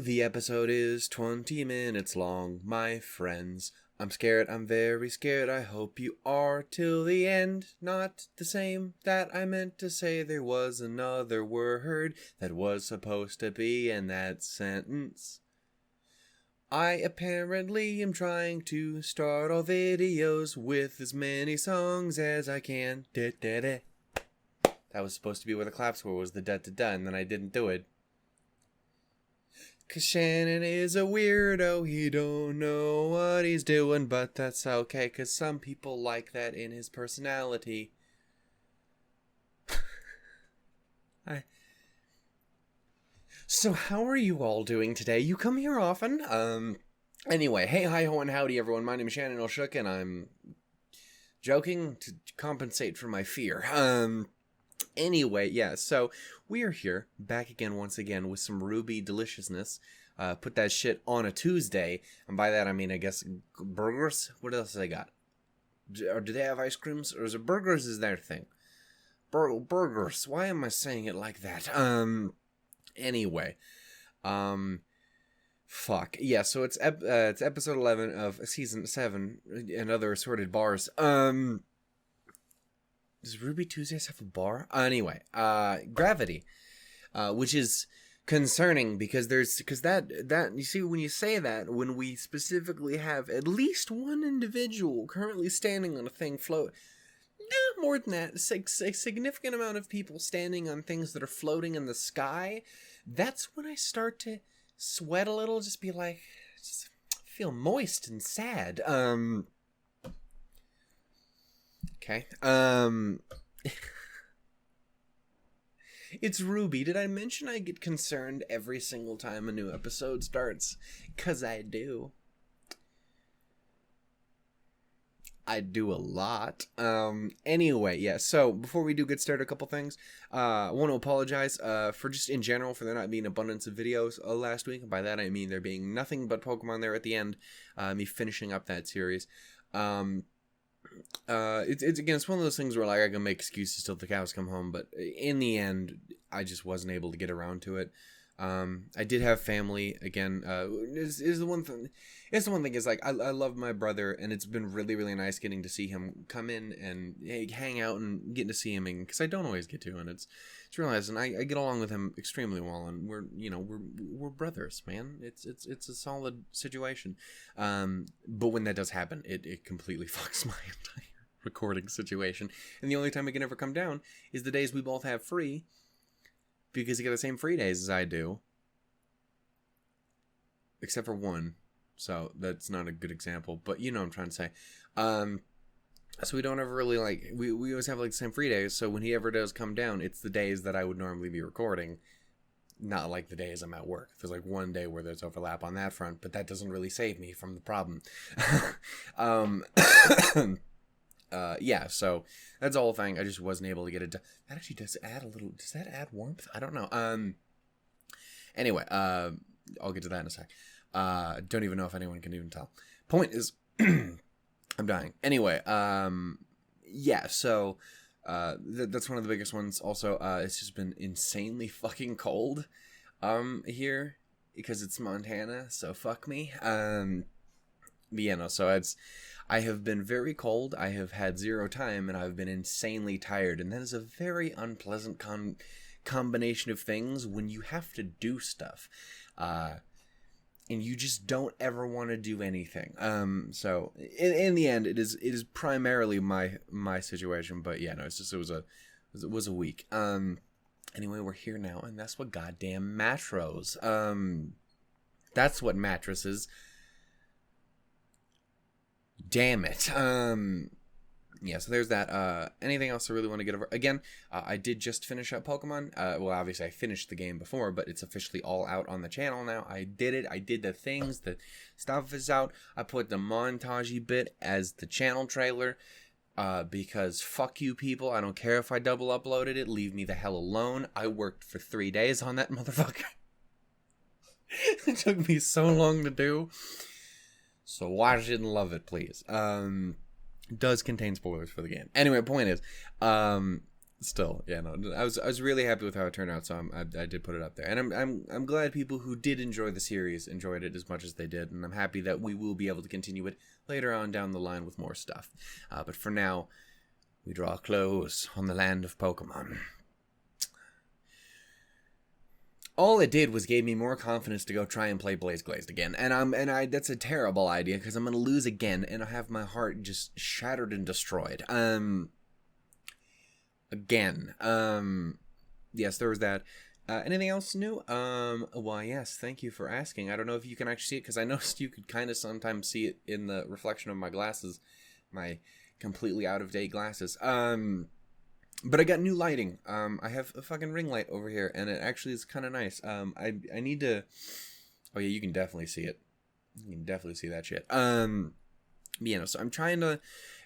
The episode is 20 minutes long, my friends. I'm scared, I'm very scared, I hope you are till the end. Not the same that I meant to say, there was another word that was supposed to be in that sentence. I apparently am trying to start all videos with as many songs as I can. Da-da-da. That was supposed to be where the claps were, was the da-da-da, and then I didn't do it. 'Cause Shannon is a weirdo, he don't know what he's doing, but that's okay, 'cause some people like that in his personality. So how are you all doing today? You come here often? Anyway, hey, hi, ho, and howdy, everyone. My name is Shannon Olshook, and I'm joking to compensate for my fear. Anyway, yeah, so we are here, back again once again with some RWBY deliciousness. Put that shit on a Tuesday, and by that I mean, I guess, burgers? What else they got? Or do they have ice creams? Or is it burgers is their thing? Burgers, why am I saying it like that? Anyway, fuck. Yeah, so it's episode 11 of season 7, and other assorted bars. Does RWBY Tuesdays have a bar? Anyway, Gravity, which is concerning because that you see, when you say that, when we specifically have at least one individual currently standing on a thing more than that, a significant amount of people standing on things that are floating in the sky, that's when I start to sweat a little, just be like, just feel moist and sad. Okay. It's RWBY. Did I mention I get concerned every single time a new episode starts? 'Cause I do. I do a lot. Anyway, yeah, so before we do get started, a couple things. I want to apologize for just in general for there not being abundance of videos last week. By that I mean there being nothing but Pokemon there at the end. Me finishing up that series. It's one of those things where like I can make excuses till the cows come home, but in the end I just wasn't able to get around to it. I did have family again. Is the one thing. It's the one thing is like I love my brother, and it's been really, really nice getting to see him come in and hang out and getting to see him, because I don't always get to, and it's realized, and I get along with him extremely well, and we're brothers, man. It's a solid situation. But when that does happen, it completely fucks my entire recording situation, and the only time it can ever come down is the days we both have free. Because you get the same free days as I do. Except for one. So that's not a good example. But you know what I'm trying to say. So we don't ever really like... We always have like the same free days. So when he ever does come down, it's the days that I would normally be recording. Not like the days I'm at work. There's like one day where there's overlap on that front. But that doesn't really save me from the problem. Yeah, so that's the whole thing. I just wasn't able to get it done. That actually does that add warmth? I don't know. Anyway, I'll get to that in a sec. Don't even know if anyone can even tell. Point is, I'm dying. Anyway, yeah, so, that's one of the biggest ones. Also, it's just been insanely fucking cold, here, because it's Montana, so fuck me. Yeah, no, so I have been very cold, I have had zero time, and I've been insanely tired, and that is a very unpleasant combination of things when you have to do stuff, and you just don't ever want to do anything. So in the end, it is primarily my situation, but yeah, no, it's just it was a week. Anyway, we're here now, and that's what goddamn matros. That's what mattresses. Damn it. Yeah, so there's that. Anything else I really want to get over? Again, I did just finish up Pokemon. Well, obviously I finished the game before, but it's officially all out on the channel now. I did it. I did the things. The stuff is out. I put the montage-y bit as the channel trailer. Because fuck you people. I don't care if I double uploaded it. Leave me the hell alone. I worked for 3 days on that motherfucker. It took me so long to do. So watch it and love it, please. Does contain spoilers for the game. Anyway, point is, Still, yeah, no, I was really happy with how it turned out, so I did put it up there, and I'm glad people who did enjoy the series enjoyed it as much as they did, and I'm happy that we will be able to continue it later on down the line with more stuff. But for now, we draw close on the land of Pokemon. All it did was gave me more confidence to go try and play Blaze Glazed again, and that's a terrible idea because I'm gonna lose again, and I have my heart just shattered and destroyed. Again. Yes, there was that. Anything else new? Why, yes, thank you for asking. I don't know if you can actually see it, because I noticed you could kind of sometimes see it in the reflection of my glasses. My completely out-of-date glasses. But I got new lighting. I have a fucking ring light over here, and it actually is kind of nice. I need to... Oh, yeah, you can definitely see it. You can definitely see that shit. You know, so I'm trying to...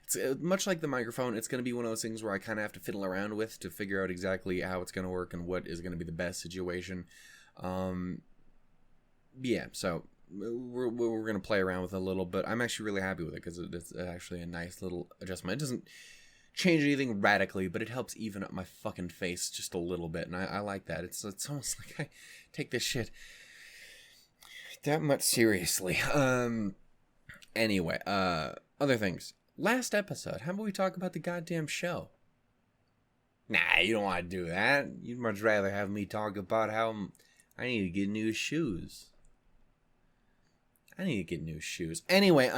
It's much like the microphone, it's going to be one of those things where I kind of have to fiddle around with to figure out exactly how it's going to work and what is going to be the best situation. Yeah, so we're going to play around with it a little, but I'm actually really happy with it because it's actually a nice little adjustment. It doesn't change anything radically, but it helps even up my fucking face just a little bit, and I like that. It's almost like I take this shit that much seriously. Anyway, other things. Last episode, how about we talk about the goddamn show? Nah, you don't want to do that. You'd much rather have me talk about how I need to get new shoes. Anyway,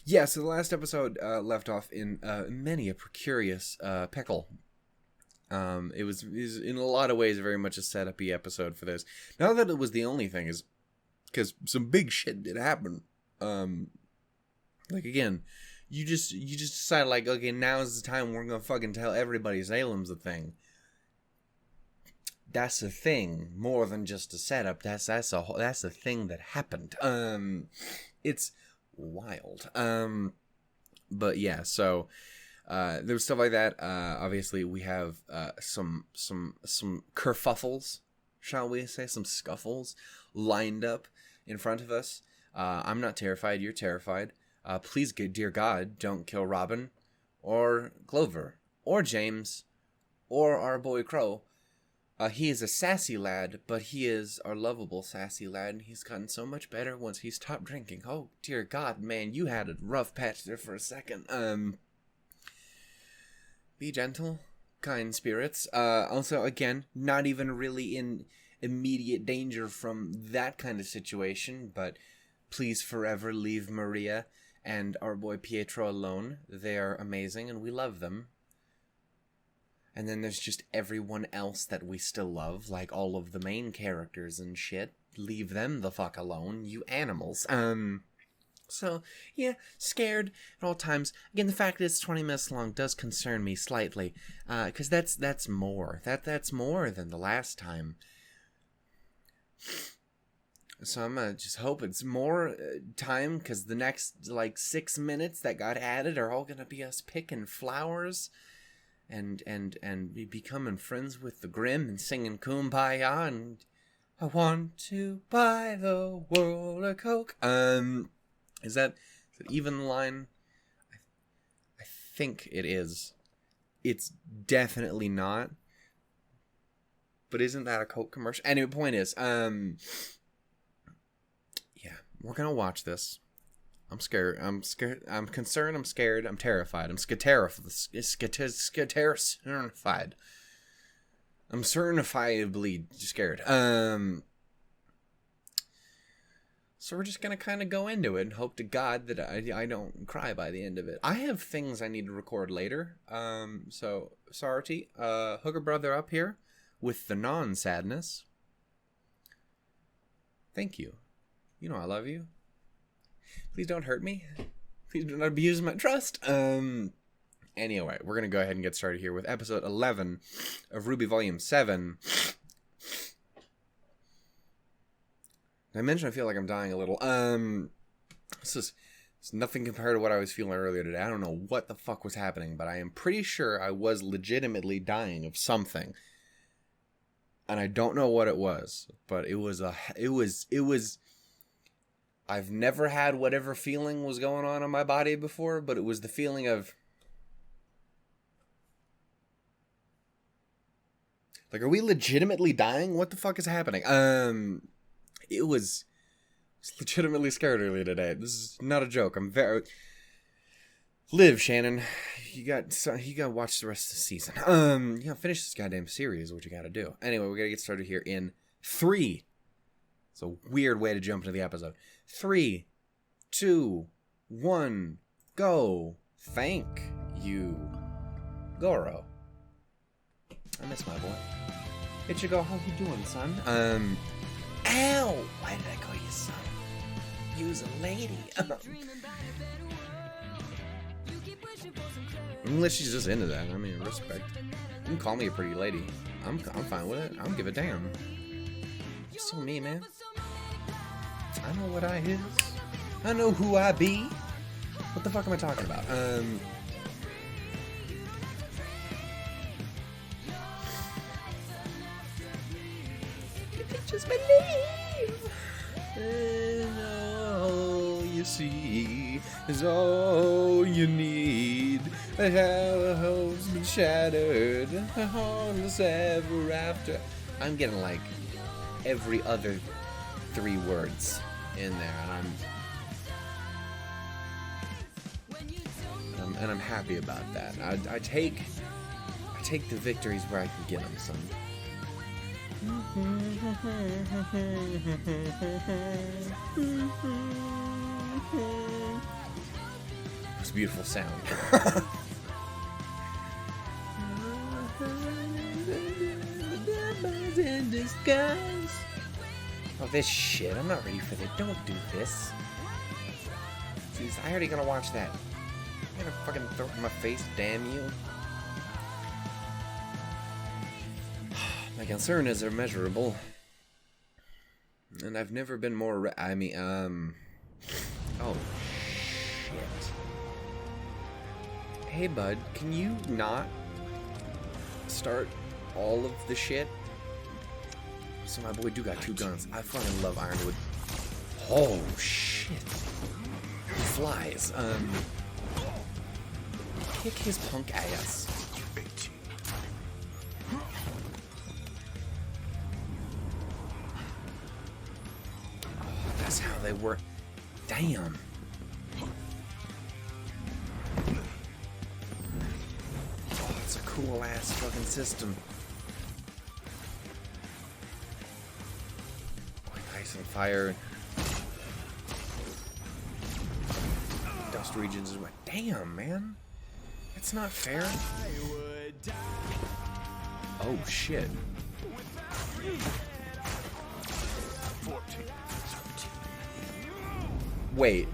yeah, so the last episode left off in many a precarious pickle. It was in a lot of ways very much a setup-y episode for this. Not that it was the only thing, is because some big shit did happen. Like, again... You just decide, like, okay, now's the time we're gonna fucking tell everybody Salem's a thing. That's a thing, more than just a setup. That's a thing that happened. It's wild. But yeah, so there was stuff like that. Obviously, we have some kerfuffles, shall we say, some scuffles lined up in front of us. I'm not terrified. You're terrified. Please, dear God, don't kill Robin, or Clover, or James, or our boy Crow. He is a sassy lad, but he is our lovable sassy lad, and he's gotten so much better once he stopped drinking. Oh, dear God, man, you had a rough patch there for a second. Be gentle, kind spirits. Also, again, not even really in immediate danger from that kind of situation, but please forever leave Maria and our boy Pietro alone. They are amazing, and we love them. And then there's just everyone else that we still love, like all of the main characters and shit. Leave them the fuck alone, you animals. So, yeah, scared at all times. Again, the fact that it's 20 minutes long does concern me slightly, because that's more. That's more than the last time. So I'm gonna just hope it's more time, because the next, 6 minutes that got added are all gonna be us picking flowers and becoming friends with the Grim and singing Kumbaya and I want to buy the world a Coke. Is that even the line? I think it is. It's definitely not. But isn't that a Coke commercial? Anyway, point is, yeah, we're gonna watch this. I'm scared. I'm concerned. I'm scared. I'm terrified. I'm terrified. I'm certifiably scared. So we're just gonna kind of go into it and hope to God that I don't cry by the end of it. I have things I need to record later. So Sarti, hook a brother up here with the non-sadness. Thank you. You know I love you. Please don't hurt me. Please do not abuse my trust. Anyway, we're going to go ahead and get started here with episode 11 of RWBY Volume 7. Did I mention I feel like I'm dying a little? It's nothing compared to what I was feeling earlier today. I don't know what the fuck was happening, but I am pretty sure I was legitimately dying of something. And I don't know what it was, but it was I've never had whatever feeling was going on in my body before, but it was the feeling of Like, are we legitimately dying? What the fuck is happening? It was legitimately scared earlier today. This is not a joke. I'm very... Live, Shannon. You got to watch the rest of the season. You gotta finish this goddamn series, what you gotta do. Anyway, we gotta get started here in 3. It's a weird way to jump into the episode. 3, 2, 1, go. Thank you, Goro. I miss my boy. Ichigo, how you doing, son? Ow! Why did I call you son? You's a lady. Unless she's just into that. I mean, respect. You can call me a pretty lady. I'm fine with it. I don't give a damn. You're so me, man. I know what I is. I know who I be. What the fuck am I talking about? You can just believe. And all you see is all you need. A house been shattered, a harmless ever after. I'm getting like every other 3 words in there, and I'm happy about that. I take the victories where I can get them, son. It's a beautiful sound. In disguise. Oh, this shit. I'm not ready for this. Don't do this. Jeez, I already gonna watch that. I'm gonna fucking throw it in my face, damn you. My concern is immeasurable. And I've never been more oh, shit. Hey, bud, can you not start all of the shit? So my boy do got 2 guns. I fucking love Ironwood. Oh, shit. Flies. Kick his punk ass. Oh, that's how they work. Damn. Oh, it's a cool ass fucking system. Ice and fire. Dust regions is my damn, man. That's not fair. Oh shit. Wait.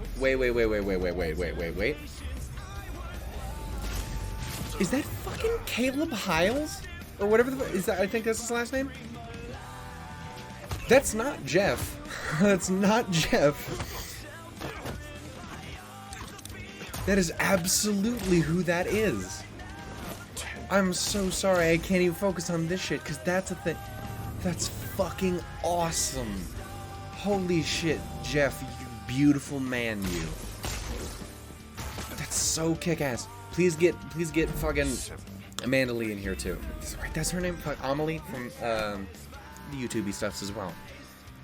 Is that fucking Caleb Hyles? Or whatever the is that? I think that's his last name. That's not Jeff. That's not Jeff. That is absolutely who that is. I'm so sorry, I can't even focus on this shit, because that's a thing. That's fucking awesome. Holy shit, Jeff, you beautiful man, you. That's so kick-ass. Please get fucking Amanda Lee in here, too. That's her name? Amelie from, the YouTube-y stuffs as well.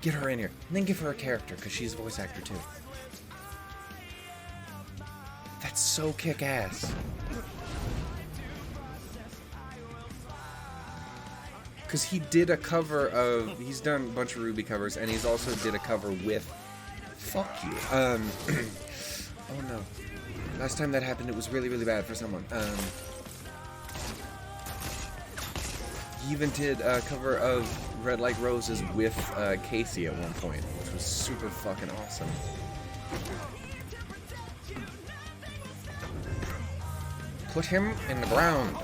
Get her in here. And then give her a character, because she's a voice actor, too. That's so kick-ass. Because he did a cover of... He's done a bunch of RWBY covers, and he's also did a cover with... Fuck you. Oh, no. Last time that happened, it was really, really bad for someone. He even did a cover of Red Like Roses with Casey at one point, which was super fucking awesome. Put him in the ground.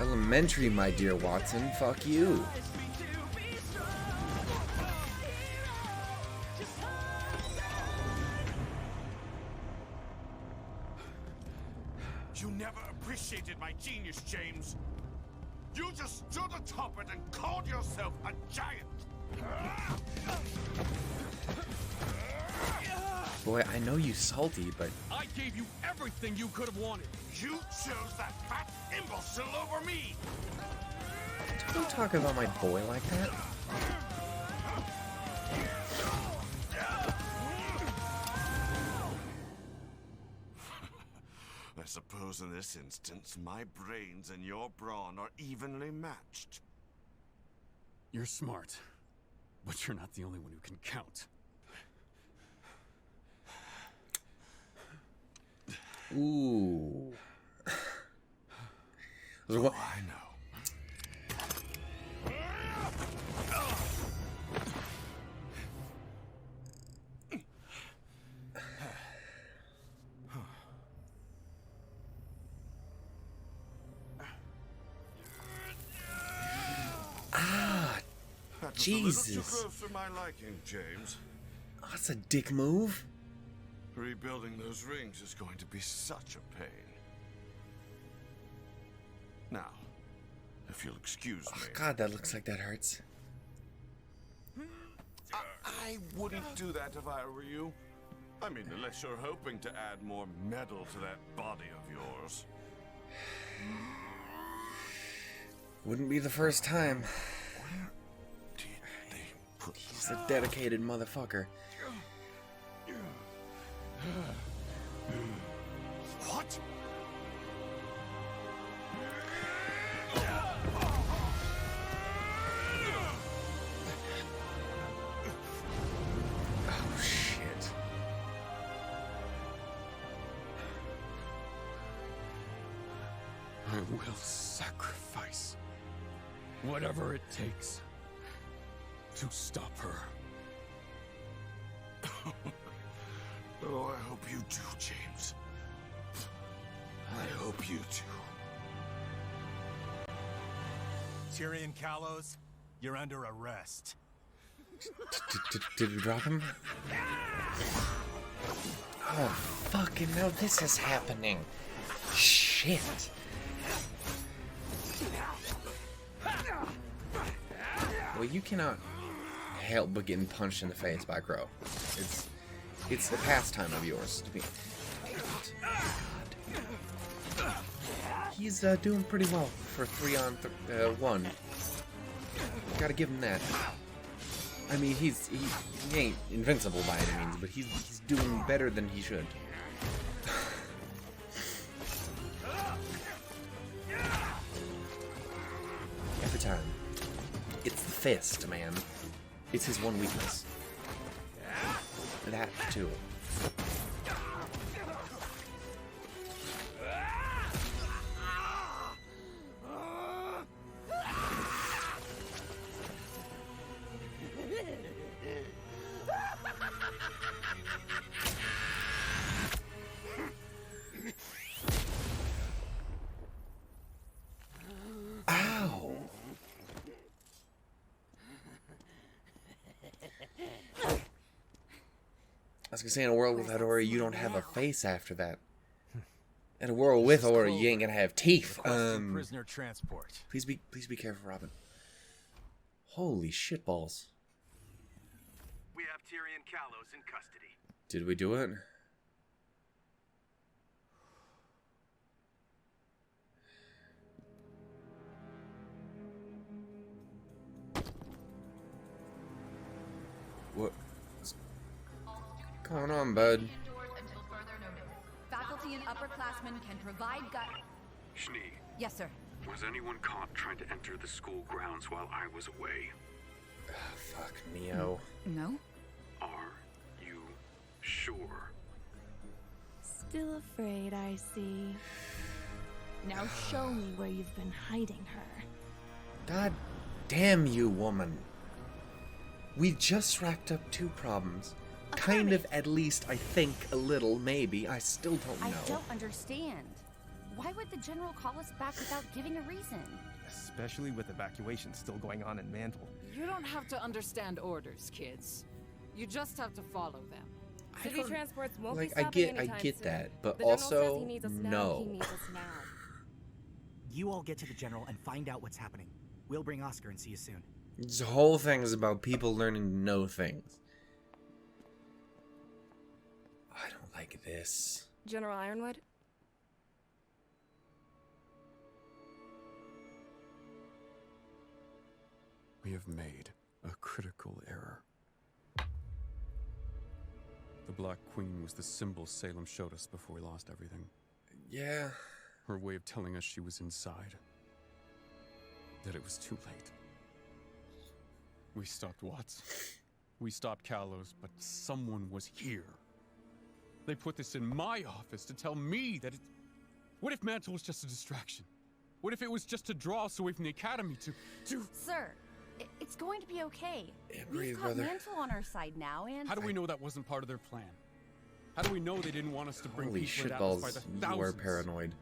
Elementary, my dear Watson. Fuck you. You never appreciated my genius, James. You just stood atop it and called yourself a giant. Boy, I know you salty, but... I gave you everything you could have wanted. You chose that fat imbecile over me. Don't talk about my boy like that. I suppose in this instance, my brains and your brawn are evenly matched. You're smart, but you're not the only one who can count. Ooh. Oh, I know. Jesus. A little too close for my liking, James. Oh, that's a dick move. Rebuilding those rings is going to be such a pain. Now, if you'll excuse me. God, that looks like that hurts. I wouldn't do that if I were you. I mean, unless you're hoping to add more metal to that body of yours. Wouldn't be the first time. Where did they put He's a dedicated motherfucker. What? Oh, shit. I will sacrifice whatever it takes to stop her. Oh, I hope you do, James. I hope you do. Tyrion Callows, you're under arrest. Did we drop him? Oh, fucking now this is happening. Shit. Well, you cannot help but getting punched in the face by Crow. It's the pastime of yours to be. He's doing pretty well for 3-on-1. Gotta give him that. I mean, he ain't invincible by any means, but he's doing better than he should. Every time. It's the fist, man. It's his one weakness. That too. Ow! I was gonna say, in a world without Ori, you don't have a face after that. In a world with Ori, you ain't gonna have teeth. Prisoner transport. Please be careful, Robin. Holy shitballs! We have Tyrion Callows in custody. Did we do it? What's going on, bud? Faculty and upperclassmen can provide Schnee, Yes, sir. was anyone caught trying to enter the school grounds while I was away? Oh, fuck, Neo. No? Are you sure? Still afraid, I see. Now show me where you've been hiding her. God damn you, woman. We just racked up 2 problems. Kind of, at least, I think, a little, maybe. I still don't know. I don't understand. Why would the general call us back without giving a reason? Especially with evacuations still going on in Mantle. You don't have to understand orders, kids. You just have to follow them. City transports won't Like, be I stopping get anytime that, soon. but The general also, says he needs us now. no. He needs us now. You all get to the general and find out what's happening. We'll bring Oscar and see you soon. This whole thing is about people learning to know things. like this. General Ironwood? We have made a critical error. The Black Queen was the symbol Salem showed us before we lost everything. Yeah. Her way of telling us she was inside. That it was too late. We stopped Watts. We stopped Kalos, but someone was here. They put this in my office to tell me that it... What if Mantle was just a distraction? What if it was just to draw us away from the Academy to... Sir, it's going to be okay. Yeah, We've breathe, got brother. Mantle on our side now, and... How do we know that wasn't part of their plan? How do we know they didn't want us to bring Holy people into Atlas by shitballs, the you thousands? are paranoid.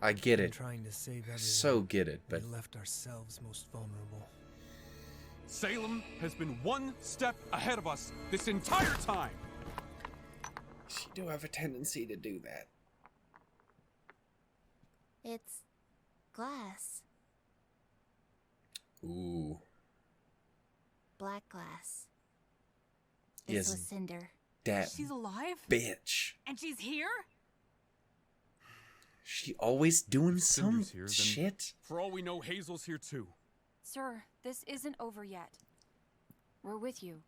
I get it. Trying to save everyone. So get it, but... We left ourselves most vulnerable. Salem has been one step ahead of us this entire time! She do have a tendency to do that. It's... glass. Ooh. Black glass. Yes. This was Cinder. That She's alive? bitch. And she's here? She always doing some Cinder's here, then shit. For all we know, Hazel's here too. Sir, this isn't over yet. We're with you.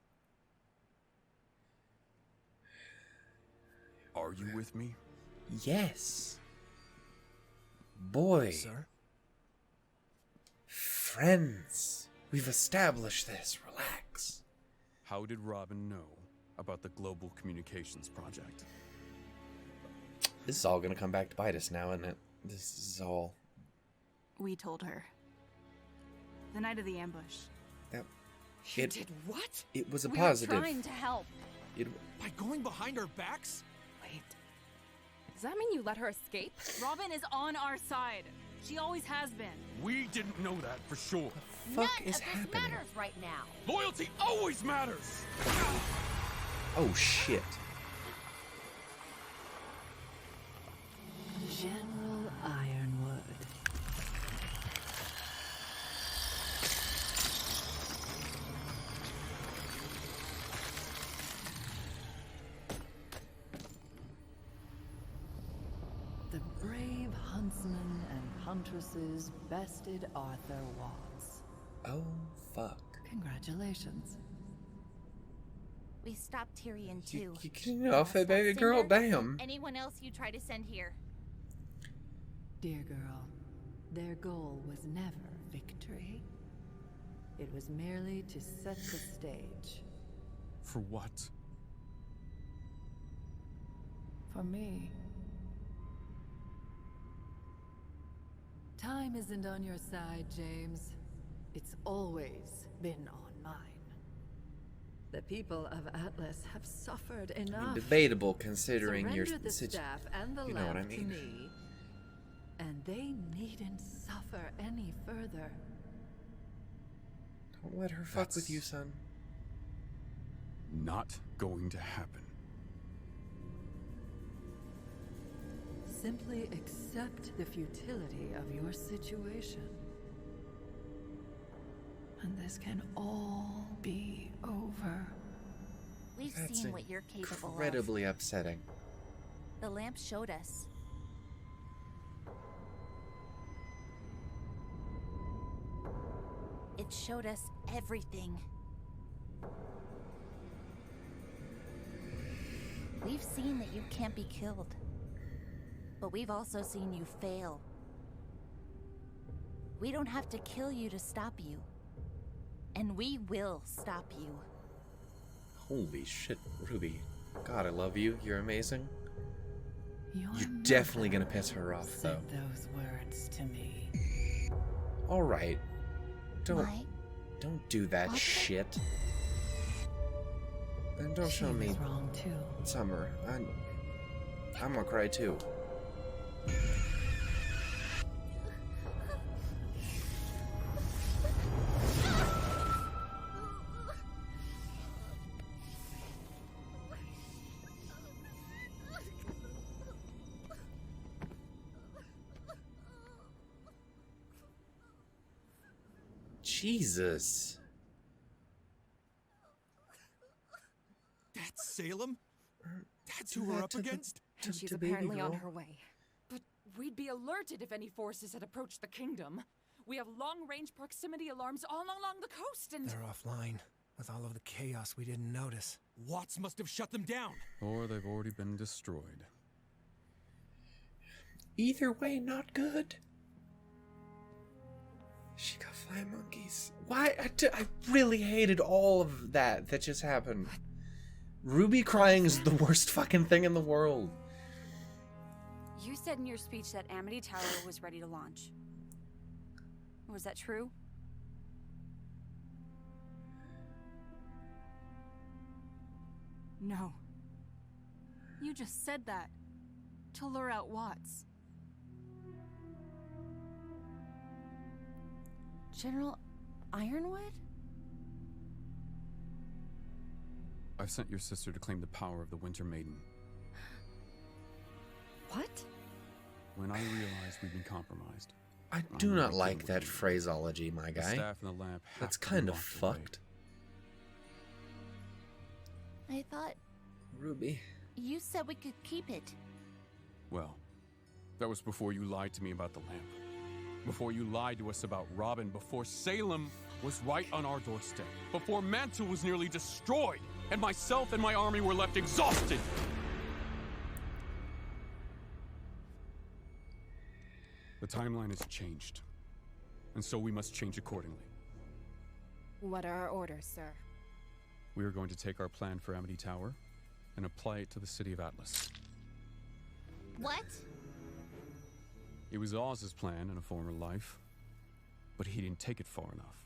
Are you with me? Yes. Boy. Sir? Friends. We've established this. Relax. How did Robin know about the Global Communications Project? This is all gonna come back to bite us now, isn't it? This is all... We told her. The night of the ambush. That... You did what? It was a We positive. were trying to help. It... By going behind our backs? Wait. Does that mean you let her escape? Robin is on our side. She always has been. We didn't know that for sure. Fuck None is of this happening? matters right now. Loyalty always matters! Oh shit. General Ironwood. The brave huntsman and huntresses bested Arthur Watts. Oh fuck. Congratulations. We stopped Tyrion too. You getting off it, baby girl? Cinder, Damn. Anyone else you try to send here? Dear girl, their goal was never victory. It was merely to set the stage. For what? For me. Time isn't on your side, James. It's always been on mine. The people of Atlas have suffered enough. Debatable considering your Surrender the staff and the you know what I lamp mean. to me, and they needn't suffer any further. Don't let her fuck with you, son. Not going to happen. Simply accept the futility of your situation. And this can all be over. We've That's seen what you're capable incredibly upsetting. of. The lamp showed us. It showed us everything. We've seen that you can't be killed. But we've also seen you fail. We don't have to kill you to stop you. And we will stop you. Holy shit, Ruby. God, I love you. You're amazing. Your You're definitely gonna piss her off, though. said those words to me. Alright. Don't My do that mother? shit. And don't She show me was wrong too. Summer. I'm gonna cry too. Jesus. That's Salem? That's who we're up against? And she's apparently on her way. But we'd be alerted if any forces had approached the kingdom. We have long-range proximity alarms all along the coast, and... They're offline. With all of the chaos, we didn't notice. Watts must have shut them down. Or they've already been destroyed. Either way, not good. She got flying monkeys. Why? I really hated all of that just happened. Ruby crying is the worst fucking thing in the world. You said in your speech that Amity Tower was ready to launch. Was that true? No. You just said that to lure out Watts. General Ironwood? I've sent your sister to claim the power of the Winter Maiden. What? When I realized we'd been compromised. I do not like that phraseology, my guy. The staff and the lamp That's kind of fucked. I thought... Ruby. You said we could keep it. Well, that was before you lied to me about the lamp. Before you lied to us about Robin. Before Salem was right on our doorstep. Before Mantle was nearly destroyed. And myself and my army were left exhausted. The timeline has changed. And so we must change accordingly. What are our orders, sir? We are going to take our plan for Amity Tower and apply it to the city of Atlas. What? It was Oz's plan in a former life, but he didn't take it far enough.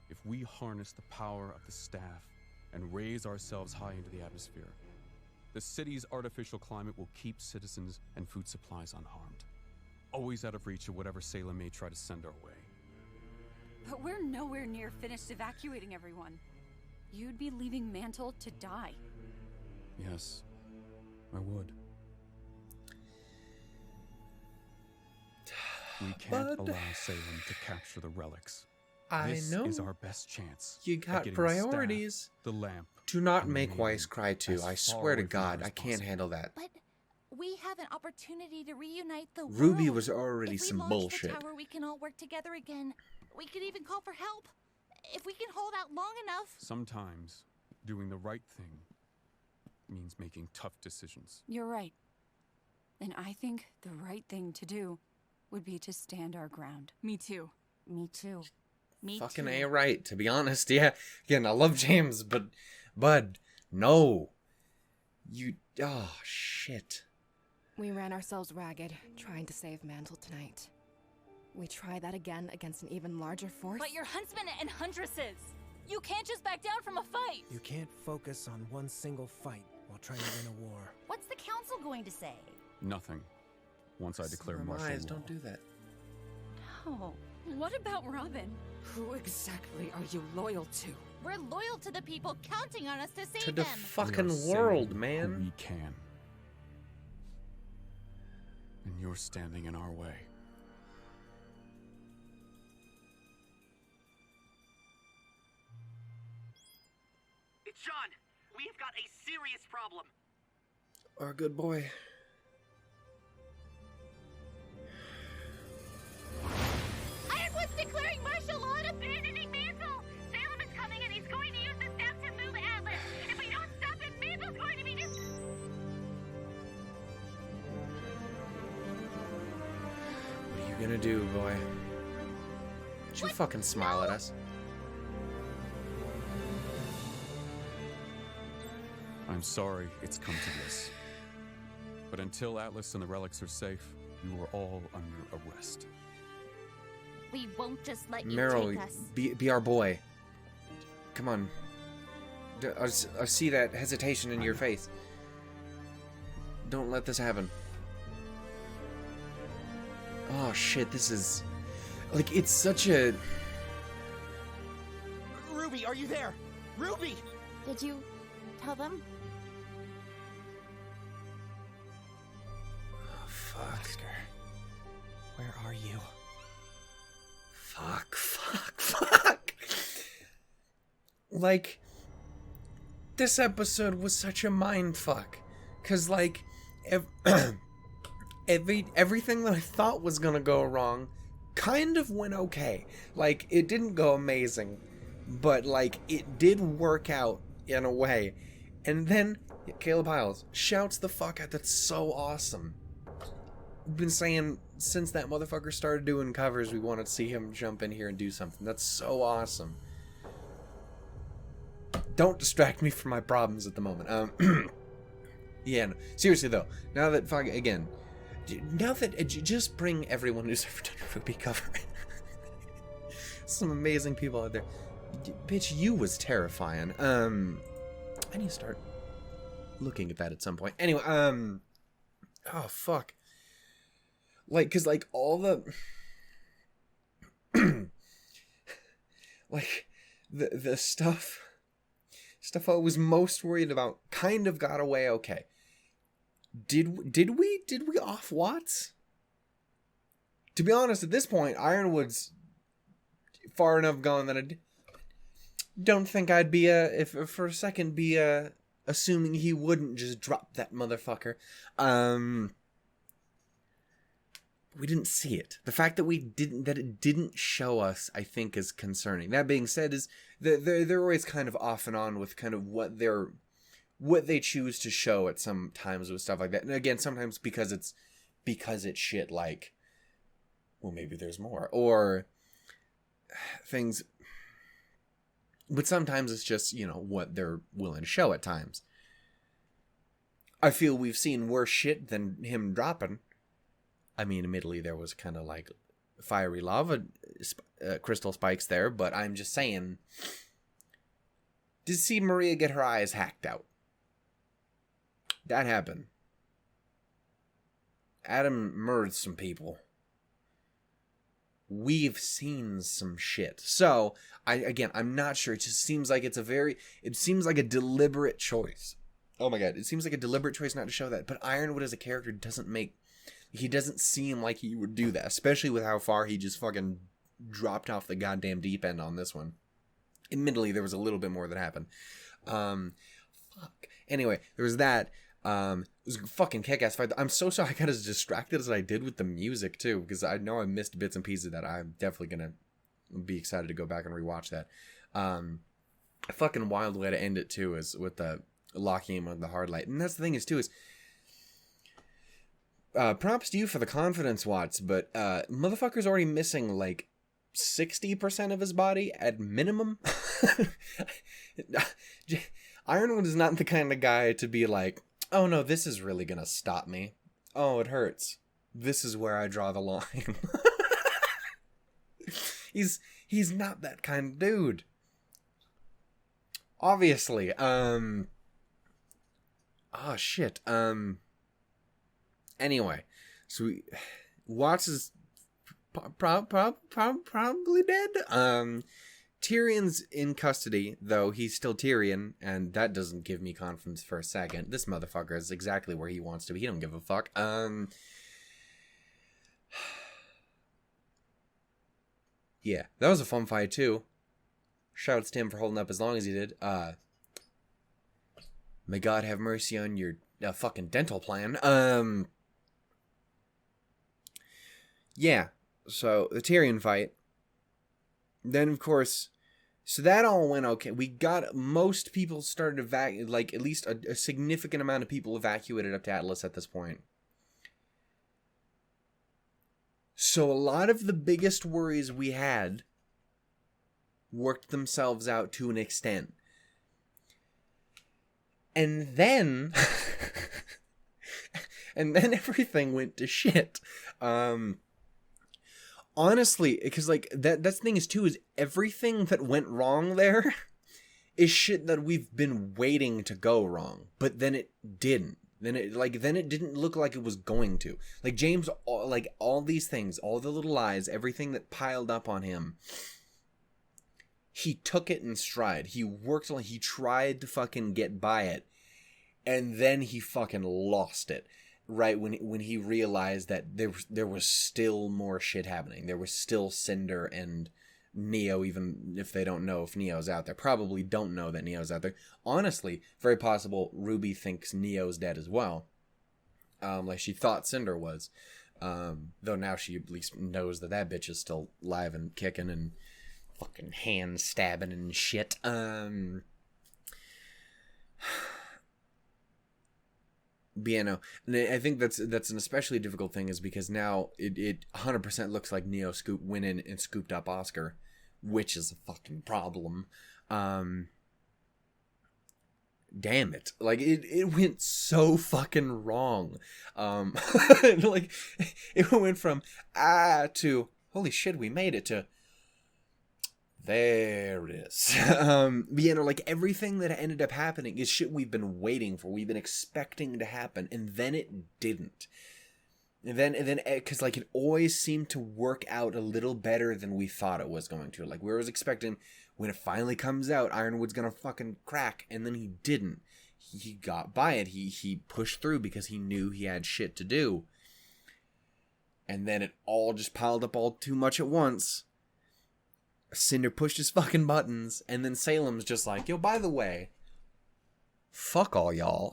If we harness the power of the staff and raise ourselves high into the atmosphere, the city's artificial climate will keep citizens and food supplies unharmed, always out of reach of whatever Salem may try to send our way. But we're nowhere near finished evacuating everyone. You'd be leaving Mantle to die. Yes, I would. We can't allow Salem to capture the relics. This is our best chance. You got priorities. The lamp. Do not make Weiss cry too. I swear to God, I can't handle that. But we have an opportunity to reunite the world. Ruby was already if we some launch bullshit. The tower, we can all work together again. We could even call for help. If we can hold out long enough. Sometimes doing the right thing means making tough decisions. You're right. And I think the right thing to do would be to stand our ground. Me too. Me too. Me Fucking too. A right, to be honest. Yeah. Again, I love James, but Bud, no. You oh shit. We ran ourselves ragged, trying to save Mantle tonight. We try that again against an even larger force. But you're huntsmen and huntresses. You can't just back down from a fight. You can't focus on one single fight while trying to win a war. What's the council going to say? Nothing. Once I declare martial law. Don't do that. No. What about Robin? Who exactly are you loyal to? We're loyal to the people counting on us to save To the them. fucking world, man. We can. And you're standing in our way. It's John. We've got a serious problem. Our good boy. Ironwood's declaring martial law and abandoning Mantle. Salem is coming and he's going to use the staff to move Atlas. If we don't stop him, Mantle's going to be What are you gonna do, boy? Don't you fucking smile at us. I'm sorry it's come to this. But until Atlas and the relics are safe, you are all under arrest. We won't just let you Meryl, take us. be our boy. Come on. I see that hesitation in your face. Don't let this happen. Oh shit, this is... Like, it's such a... Ruby, are you there? Ruby! Did you tell them? Oh, fuck. Oscar, where are you? Fuck. Like, this episode was such a mindfuck. Because, like, everything that I thought was gonna go wrong kind of went okay. Like, it didn't go amazing, but, like, it did work out in a way. And then Caleb Hyles shouts the fuck out. That's so awesome. I've been saying since that motherfucker started doing covers, we wanted to see him jump in here and do something. That's so awesome. Don't distract me from my problems at the moment. Yeah, no, seriously though, now that just bring everyone who's ever done a RWBY cover. Some amazing people out there. Bitch, you was terrifying. I need to start looking at that at some point. Anyway, oh fuck. Like, cause like all the like the stuff I was most worried about kind of got away okay. Did we off Watts? To be honest, at this point, Ironwood's far enough gone that I don't think I'd be for a second assuming he wouldn't just drop that motherfucker. We didn't see it. The fact that it didn't show us, I think, is concerning. That being said, is they're always kind of off and on with kind of what they choose to show at some times with stuff like that. And again, sometimes because it's shit like, well, maybe there's more or things. But sometimes it's just, you know, what they're willing to show at times. I feel we've seen worse shit than him dropping. I mean, admittedly, there was kind of like fiery lava crystal spikes there, but I'm just saying, did see Maria get her eyes hacked out? That happened. Adam murdered some people. We've seen some shit. So, I'm not sure. It just seems like it seems like a deliberate choice. Oh my god, it seems like a deliberate choice not to show that. But Ironwood as a character he doesn't seem like he would do that, especially with how far he just fucking dropped off the goddamn deep end on this one. Admittedly, there was a little bit more that happened. Fuck. Anyway, there was that. It was a fucking kick-ass fight. I'm so sorry I got as distracted as I did with the music, too, because I know I missed bits and pieces that I'm definitely gonna be excited to go back and rewatch that. A fucking wild way to end it, too, is with the locking him on the hard light. And that's the thing is, too, is props to you for the confidence, Watts, but motherfucker's already missing like 60% of his body at minimum. Ironwood is not the kind of guy to be like, oh no, this is really gonna stop me. Oh, it hurts. This is where I draw the line. He's not that kind of dude. Obviously. Oh shit. Anyway, so Watts is probably dead. Tyrion's in custody, though he's still Tyrion, and that doesn't give me confidence for a second. This motherfucker is exactly where he wants to be. He don't give a fuck. Yeah, that was a fun fight, too. Shouts to him for holding up as long as he did. May God have mercy on your fucking dental plan. Yeah, so the Tyrion fight. Then, of course, so that all went okay. We got most people started like at least a significant amount of people evacuated up to Atlas at this point. So a lot of the biggest worries we had worked themselves out to an extent. And then everything went to shit. Honestly, because like that's the thing is too, is everything that went wrong there is shit that we've been waiting to go wrong, but then it didn't. Then it didn't look like it was going to. Like James, like all these things, all the little lies, everything that piled up on him, he took it in stride. He worked on. He tried to fucking get by it, and then he fucking lost it. Right when he realized that there was still more shit happening. There was still Cinder and Neo, even if they don't know if Neo's out there. Probably don't know that Neo's out there. Honestly, very possible RWBY thinks Neo's dead as well. Like she thought Cinder was. Though now she at least knows that that bitch is still alive and kicking and fucking hand stabbing and shit. But yeah, no. And I think that's an especially difficult thing is because now it 100% looks like Neo went in and scooped up Oscar, which is a fucking problem. Damn it. Like, it went so fucking wrong. Like, it went from, to, holy shit, we made it, to, there it is. But you know, like, everything that ended up happening is shit we've been waiting for, we've been expecting to happen, and then it didn't. And then, because, like, it always seemed to work out a little better than we thought it was going to. Like, we were expecting, when it finally comes out, Ironwood's gonna fucking crack, and then he didn't. He got by it. He pushed through because he knew he had shit to do. And then it all just piled up all too much at once. Cinder pushed his fucking buttons, and then Salem's just like, yo, by the way, fuck all y'all.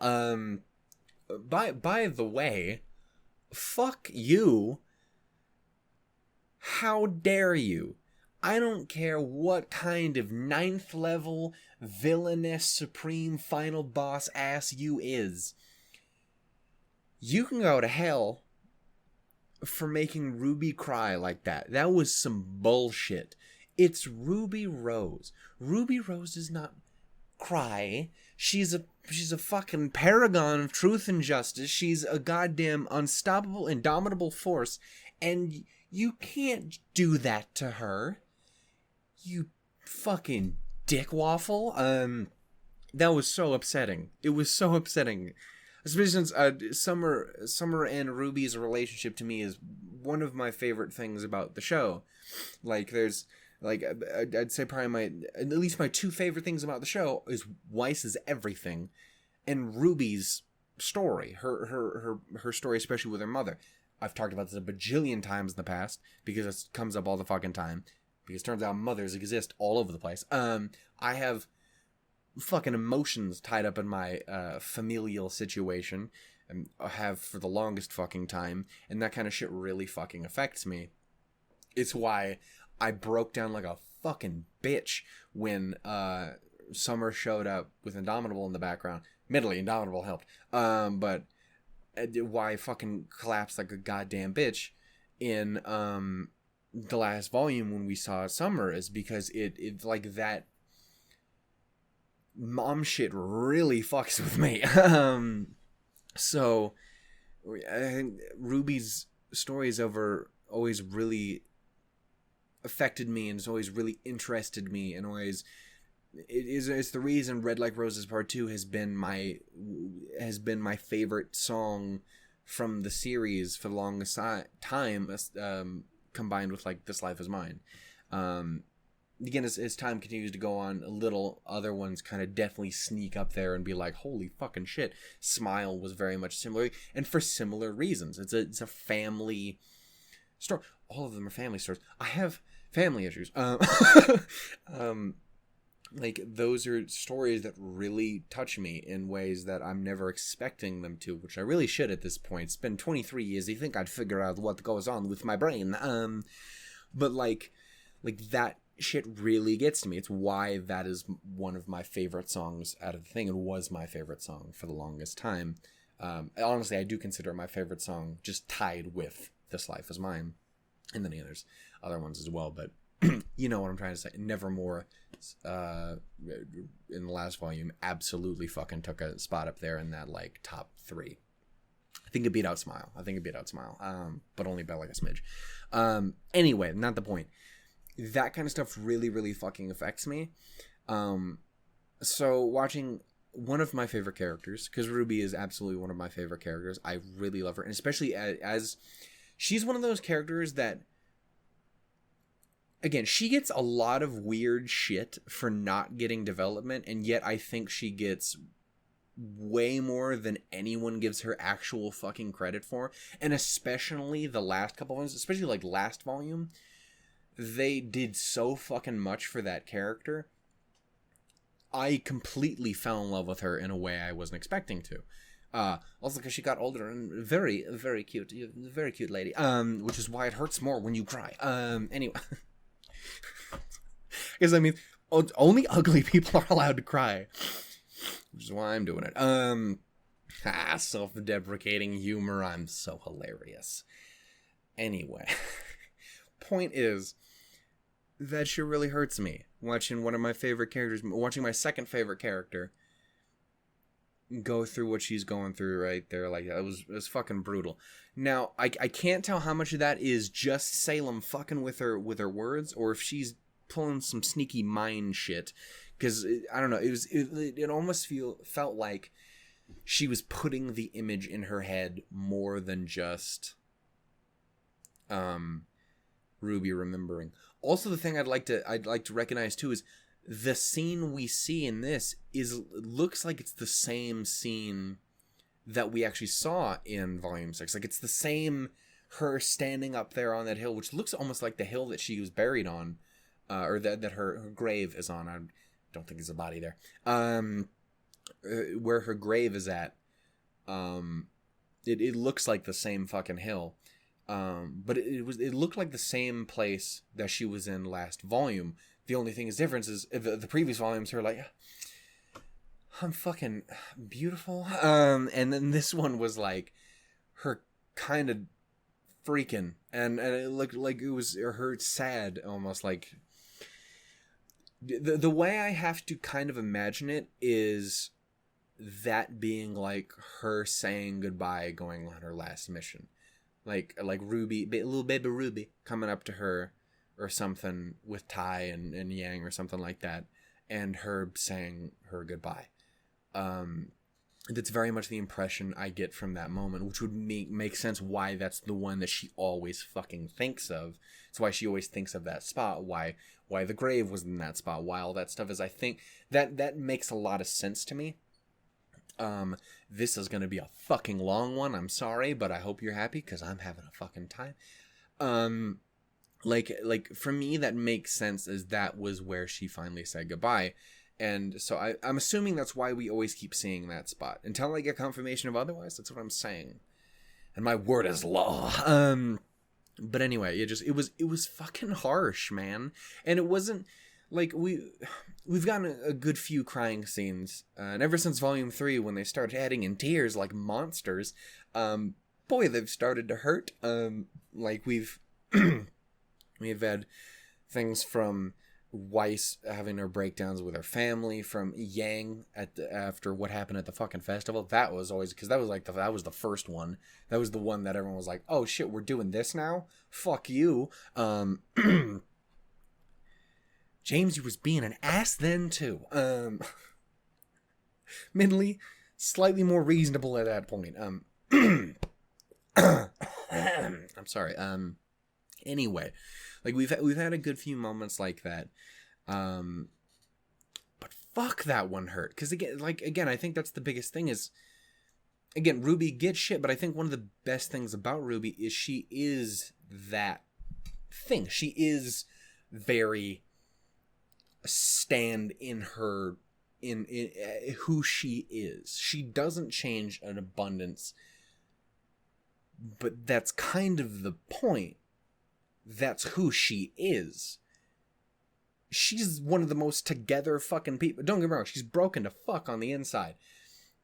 By the way, fuck you. How dare you? I don't care what kind of 9th level villainous supreme final boss ass you is. You can go to hell for making RWBY cry like that. That was some bullshit. It's Ruby Rose. Ruby Rose does not cry. She's a fucking paragon of truth and justice. She's a goddamn unstoppable, indomitable force. And you can't do that to her. You fucking dick waffle. That was so upsetting. It was so upsetting. Especially since Summer and RWBY's relationship to me is one of my favorite things about the show. Like, there's, like, I'd say probably at least my 2 favorite things about the show is Weiss's everything and RWBY's story. Her story, especially with her mother. I've talked about this a bajillion times in the past because it comes up all the fucking time. Because it turns out mothers exist all over the place. I have fucking emotions tied up in my familial situation. And I have for the longest fucking time. And that kind of shit really fucking affects me. It's why I broke down like a fucking bitch when Summer showed up with Indomitable in the background. Admittedly, Indomitable helped. But why I fucking collapsed like a goddamn bitch in the last volume when we saw Summer is because it like that mom shit really fucks with me. So I think RWBY's story is always really affected me and it's always really interested me and always it's the reason Red Like Roses Part 2 has been my favorite song from the series for the longest time, combined with like This Life Is Mine. Again, as time continues to go on, a little other ones kind of definitely sneak up there and be like, holy fucking shit. Smile was very much similar, and for similar reasons. It's a family story. All of them are family stories. I have family issues. Like, those are stories that really touch me in ways that I'm never expecting them to, which I really should at this point. It's been 23 years. You think I'd figure out what goes on with my brain. But like that shit really gets to me. It's why that is one of my favorite songs out of the thing. It was my favorite song for the longest time. Honestly, I do consider it my favorite song, just tied with This Life Is Mine. And then there's other ones as well, but you know what I'm trying to say. Nevermore, in the last volume, absolutely fucking took a spot up there in that, like, top 3. I think it beat out Smile. But only by, like, a smidge. Anyway, not the point. That kind of stuff really, really fucking affects me. So, watching one of my favorite characters, because RWBY is absolutely one of my favorite characters. I really love her, and especially as she's one of those characters that, again, she gets a lot of weird shit for not getting development, and yet I think she gets way more than anyone gives her actual fucking credit for. And especially the last couple ones, especially like last volume, they did so fucking much for that character. I completely fell in love with her in a way I wasn't expecting to. Also because she got older and very, very cute. Very cute lady. Which is why it hurts more when you cry. Anyway. Because, I mean, only ugly people are allowed to cry. Which is why I'm doing it. Self-deprecating humor. I'm so hilarious. Anyway. Point is, that shit really hurts me. Watching one of my favorite characters, watching my second favorite character go through what she's going through right there. Like, it was fucking brutal. Now, I can't tell how much of that is just Salem fucking with her words, or if she's pulling some sneaky mind shit. Because, I don't know, it almost felt like she was putting the image in her head more than just Ruby remembering. Also, the thing I'd like to recognize too is the scene we see in this looks like it's the same scene that we actually saw in Volume 6. Like, it's the same, her standing up there on that hill, which looks almost like the hill that she was buried on, or that her grave is on. I don't think there's a body there. Where her grave is at, it looks like the same fucking hill. But it looked like the same place that she was in last volume. The only thing is difference is the previous volumes her like, I'm fucking beautiful. And then this one was like her kind of freaking, and it looked like it was her sad, almost like. The way I have to kind of imagine it is that being like her saying goodbye, going on her last mission. Like Ruby, little baby Ruby coming up to her or something with Tai and Yang or something like that, and her saying her goodbye. That's very much the impression I get from that moment, which would make sense why that's the one that she always fucking thinks of. It's why she always thinks of that spot, why the grave was in that spot, why all that stuff is. I think that makes a lot of sense to me. This is going to be a fucking long one. I'm sorry, but I hope you're happy because I'm having a fucking time. Like for me, that makes sense, as that was where she finally said goodbye. And so I'm assuming that's why we always keep seeing that spot. Until I get confirmation of otherwise, that's what I'm saying. And my word is law. But anyway, it was fucking harsh, man. And it wasn't like we've gotten a good few crying scenes, and ever since Volume 3, when they started adding in tears like monsters, boy, they've started to hurt. Like we've had things from Weiss having her breakdowns with her family, from Yang after what happened at the fucking festival. That was always, because that was the first one. That was the one that everyone was like, oh shit, we're doing this now? Fuck you. James, you was being an ass then too. Admittedly, slightly more reasonable at that point. I'm sorry. Anyway, like we've had a good few moments like that. But fuck, that one hurt. Because again, I think that's the biggest thing is, again, Ruby gets shit, but I think one of the best things about Ruby is she is that thing. She is very stand in her, in who she is. She doesn't change an abundance, but that's kind of the point. That's who she is. She's one of the most together fucking people. Don't get me wrong, she's broken to fuck on the inside.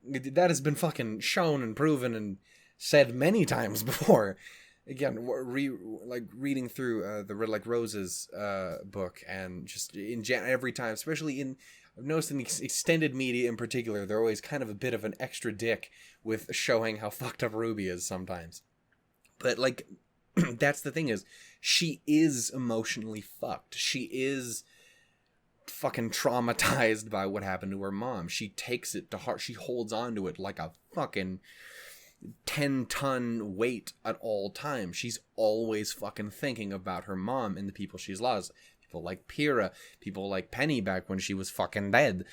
That has been fucking shown and proven and said many times before. Again, reading through the Red Like Roses book, and just in every time, especially I've noticed in the extended media in particular, they're always kind of a bit of an extra dick with showing how fucked up Ruby is sometimes. But like, that's the thing is, she is emotionally fucked. She is fucking traumatized by what happened to her mom. She takes it to heart. She holds on to it like a fucking 10-ton weight at all times. She's always fucking thinking about her mom and the people she's lost. People like Pyrrha, people like Penny back when she was fucking dead.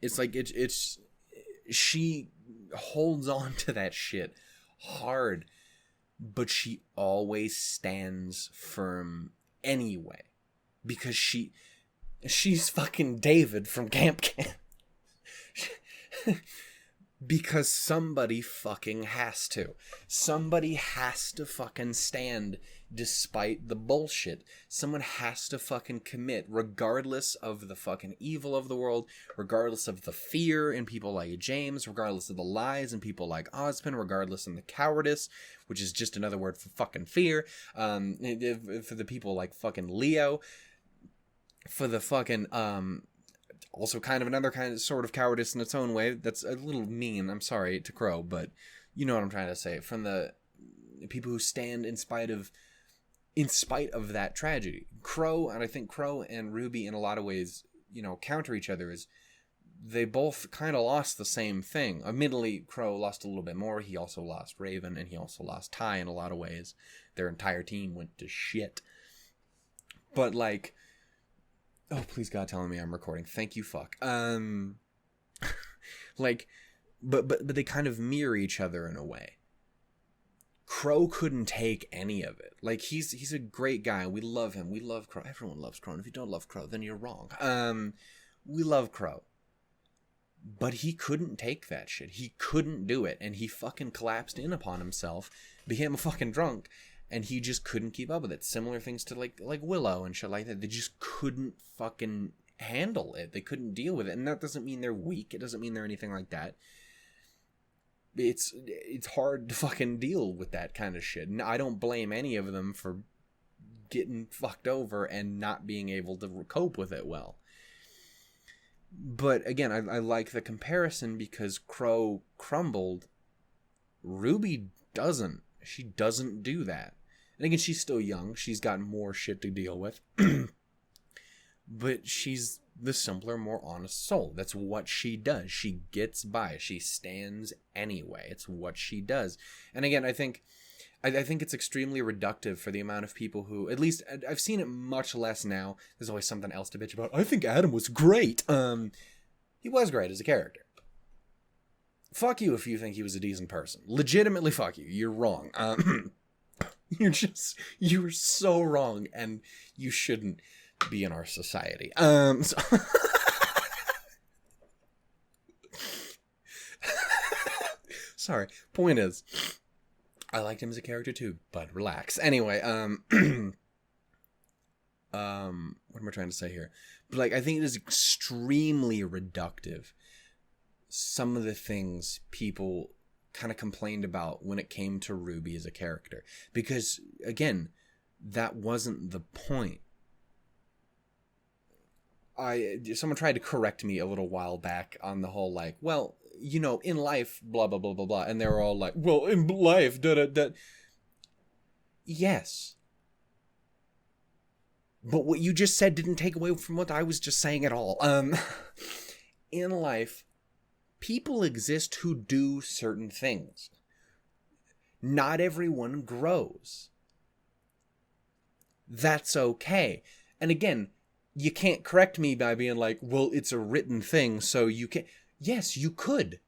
It's like she holds on to that shit hard. but she always stands firm anyway. Because she's fucking David from Camp Camp. Because somebody fucking has to. Somebody has to fucking stand despite the bullshit. Someone has to fucking commit, regardless of the fucking evil of the world, regardless of the fear in people like James, regardless of the lies in people like Ozpin, regardless of the cowardice, which is just another word for fucking fear, for the people like fucking Leo, for the fucking, also kind of another kind of sort of cowardice in its own way. That's a little mean, I'm sorry, to Crow, but you know what I'm trying to say. From the people who stand in spite of that tragedy. Crow, and I think Crow and RWBY in a lot of ways, you know, counter each other, is they both kind of lost the same thing. Admittedly, Crow lost a little bit more. He also lost Raven, and he also lost Ty in a lot of ways. Their entire team went to shit. But, like, oh, please God, telling me I'm recording. Thank you, fuck. Like, but they kind of mirror each other in a way. Crow couldn't take any of it. Like, he's a great guy. We love him. We love Crow. Everyone loves Crow. And if you don't love Crow, then you're wrong. We love Crow. But he couldn't take that shit. He couldn't do it. And he fucking collapsed in upon himself, became a fucking drunk, and he just couldn't keep up with it. Similar things to like Willow and shit like that. They just couldn't fucking handle it. They couldn't deal with it. And that doesn't mean they're weak. It doesn't mean they're anything like that. It's hard to fucking deal with that kind of shit. And I don't blame any of them for getting fucked over and not being able to cope with it well. But again, I like the comparison because Crow crumbled. RWBY doesn't. She doesn't do that. And again, she's still young. She's got more shit to deal with. But she's the simpler, more honest soul. That's what she does. She gets by. She stands anyway. It's what she does. And again, I think it's extremely reductive for the amount of people who, at least I've seen it much less now. There's always something else to bitch about. I think Adam was great. He was great as a character. Fuck you if you think he was a decent person. Legitimately fuck you. You're wrong. You're so wrong, and you shouldn't be in our society. Sorry. Point is, I liked him as a character too, but relax. Anyway, what am I trying to say here? But like, I think it is extremely reductive, some of the things people kind of complained about when it came to RWBY as a character. Because, again, that wasn't the point. Someone tried to correct me a little while back on the whole, like, well, you know, in life, blah, blah, blah, blah, blah. And they were all like, well, in life, da-da-da. Yes. But what you just said didn't take away from what I was just saying at all. In life, people exist who do certain things. Not everyone grows. That's okay. And again, you can't correct me by being like, well, it's a written thing, so you can't. Yes, you could.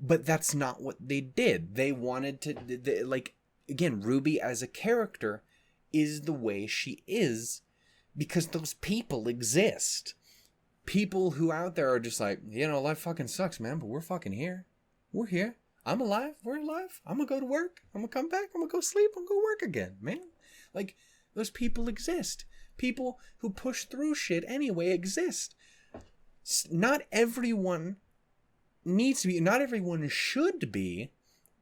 But that's not what they did. They wanted to, again, RWBY as a character is the way she is because those people exist. People who out there are just like, you know, life fucking sucks, man, but we're fucking here. We're here. I'm alive. We're alive. I'm gonna go to work. I'm gonna come back. I'm gonna go sleep. I'm gonna go work again, man. Like, those people exist. People who push through shit anyway exist. Not everyone needs to be, not everyone should be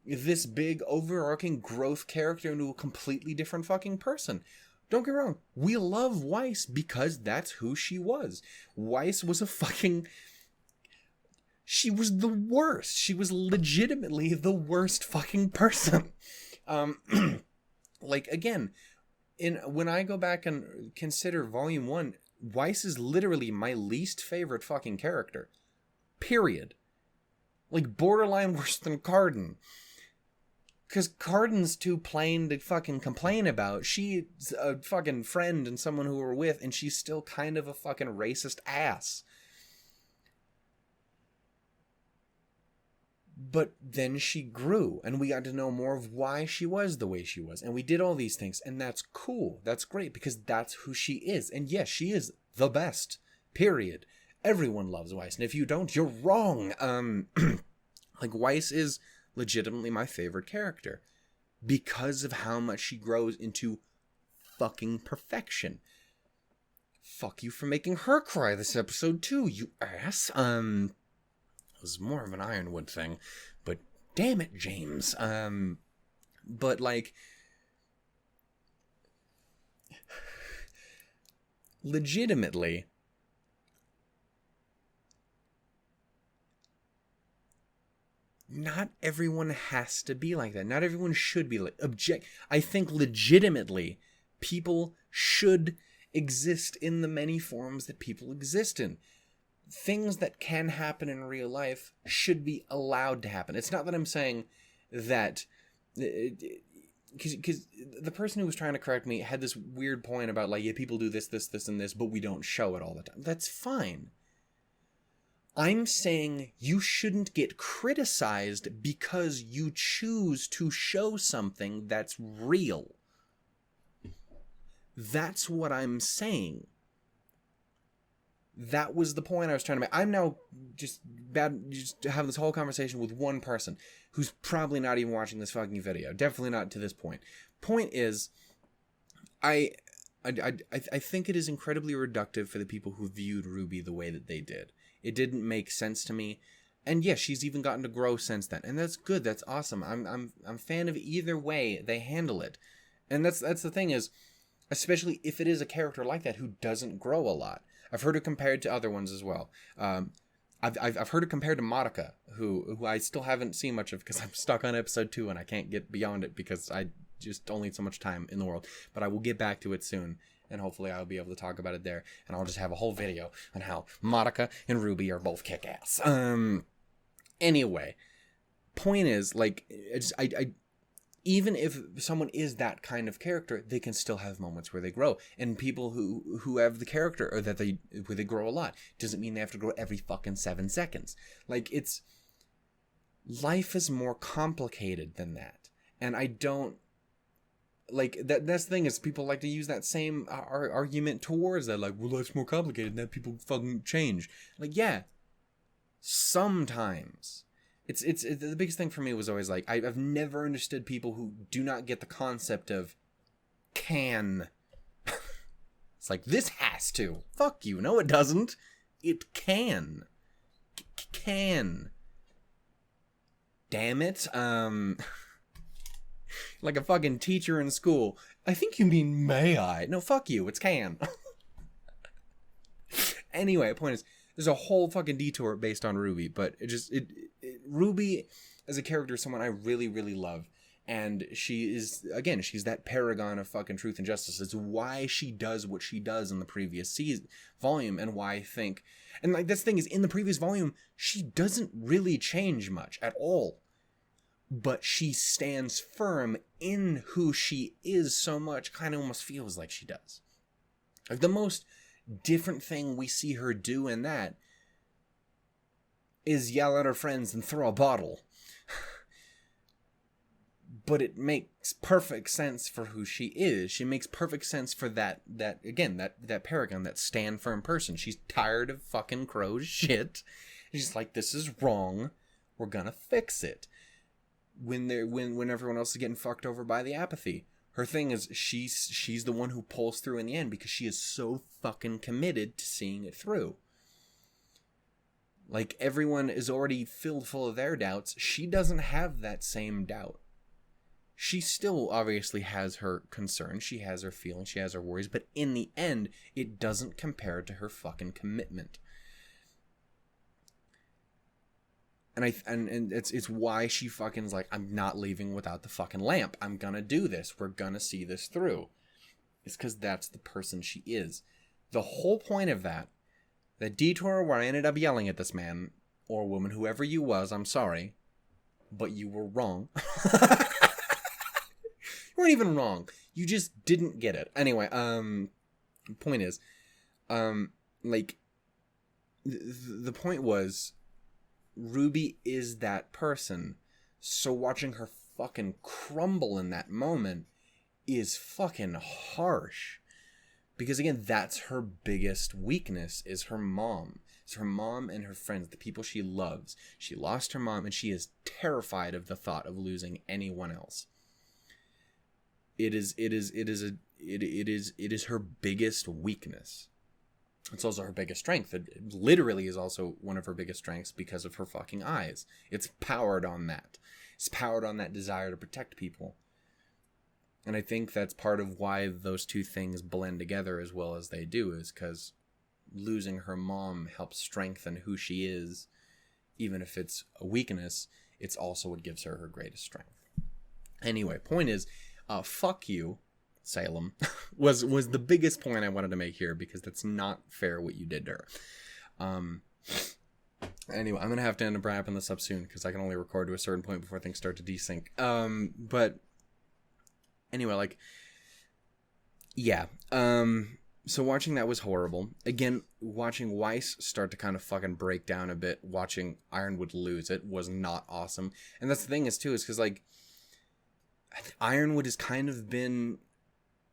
this big overarching growth character into a completely different fucking person. Don't get me wrong. We love Weiss because that's who she was. Weiss was a fucking... She was the worst. She was legitimately the worst fucking person. Like, again, when I go back and consider Volume 1, Weiss is literally my least favorite fucking character. Period. Like, borderline worse than Cardin. Because Cardin's too plain to fucking complain about. She's a fucking friend and someone who we're with, and she's still kind of a fucking racist ass. But then she grew, and we got to know more of why she was the way she was. And we did all these things, and that's cool. That's great, because that's who she is. And yes, she is the best. Period. Everyone loves Weiss, and if you don't, you're wrong. Like, Weiss is legitimately my favorite character because of how much she grows into fucking perfection. Fuck you for making her cry this episode too, you ass. It was more of an Ironwood thing, but damn it, James. But like, legitimately, not everyone has to be like that. Not everyone should be like I think legitimately people should exist in the many forms that people exist in. Things that can happen in real life should be allowed to happen. It's not that I'm saying that, because the person who was trying to correct me had this weird point about like, yeah, people do this, and this, but we don't show it all the time. That's fine. I'm saying you shouldn't get criticized because you choose to show something that's real. That's what I'm saying. That was the point I was trying to make. I'm now just having this whole conversation with one person who's probably not even watching this fucking video. Definitely not to this point. Point is, I think it is incredibly reductive for the people who viewed RWBY the way that they did. It didn't make sense to me. And yes, she's even gotten to grow since then. And that's good. That's awesome. I'm a fan of either way they handle it. And that's the thing is, especially if it is a character like that who doesn't grow a lot. I've heard it compared to other ones as well. I've heard it compared to Monica, who I still haven't seen much of because I'm stuck on episode 2 and I can't get beyond it because I just don't need so much time in the world. But I will get back to it soon, and hopefully I'll be able to talk about it there, and I'll just have a whole video on how Monica and RWBY are both kick-ass. Anyway, point is, like, even if someone is that kind of character, they can still have moments where they grow. And people who have the character, or where they grow a lot, doesn't mean they have to grow every fucking 7 seconds. Like, life is more complicated than that. And I don't, like, that's the thing is people like to use that same argument towards that. Like, well, life's more complicated than that, people fucking change. Like, yeah, sometimes. It's the biggest thing for me was always like, I've never understood people who do not get the concept of can. It's like, this has to. Fuck you. No, it doesn't. It can. Can. Damn it. Like a fucking teacher in school. I think you mean may I. No, fuck you. It's can. Anyway, the point is, there's a whole fucking detour based on RWBY, but RWBY as a character is someone I really, really love. And she is, again, she's that paragon of fucking truth and justice. It's why she does what she does in the previous volume, and why I think, and like, this thing is, in the previous volume, she doesn't really change much at all. But she stands firm in who she is so much, kind of almost feels like she does. Like, the most different thing we see her do in that is yell at her friends and throw a bottle. But it makes perfect sense for who she is. She makes perfect sense for that paragon, that stand firm person. She's tired of fucking Crow's shit. She's like, this is wrong. We're gonna fix it. When everyone else is getting fucked over by the apathy. Her thing is, she's the one who pulls through in the end because she is so fucking committed to seeing it through. Like, everyone is already filled full of their doubts. She doesn't have that same doubt. She still obviously has her concerns. She has her feelings. She has her worries. But in the end, it doesn't compare to her fucking commitment. And it's why she fucking is like, I'm not leaving without the fucking lamp. I'm gonna do this. We're gonna see this through. It's because that's the person she is. The whole point of that detour where I ended up yelling at this man or woman, whoever you was, I'm sorry, but you were wrong. You weren't even wrong. You just didn't get it. Anyway, point is, like, the point was, RWBY is that person. So watching her fucking crumble in that moment is fucking harsh. Because again, that's her biggest weakness, is her mom. It's her mom and her friends, the people she loves. She lost her mom and she is terrified of the thought of losing anyone else. It is her biggest weakness. It's also her biggest strength. It literally is also one of her biggest strengths because of her fucking eyes. It's powered on that. It's powered on that desire to protect people. And I think that's part of why those two things blend together as well as they do, is because losing her mom helps strengthen who she is. Even if it's a weakness, it's also what gives her her greatest strength. Anyway, point is, fuck you, Salem, was the biggest point I wanted to make here, because that's not fair what you did to her. Anyway, I'm going to have to end up wrapping this up soon, because I can only record to a certain point before things start to desync. But anyway, like, yeah. So watching that was horrible. Again, watching Weiss start to kind of fucking break down a bit, watching Ironwood lose it was not awesome. And that's the thing is, too, is because, like, Ironwood has kind of been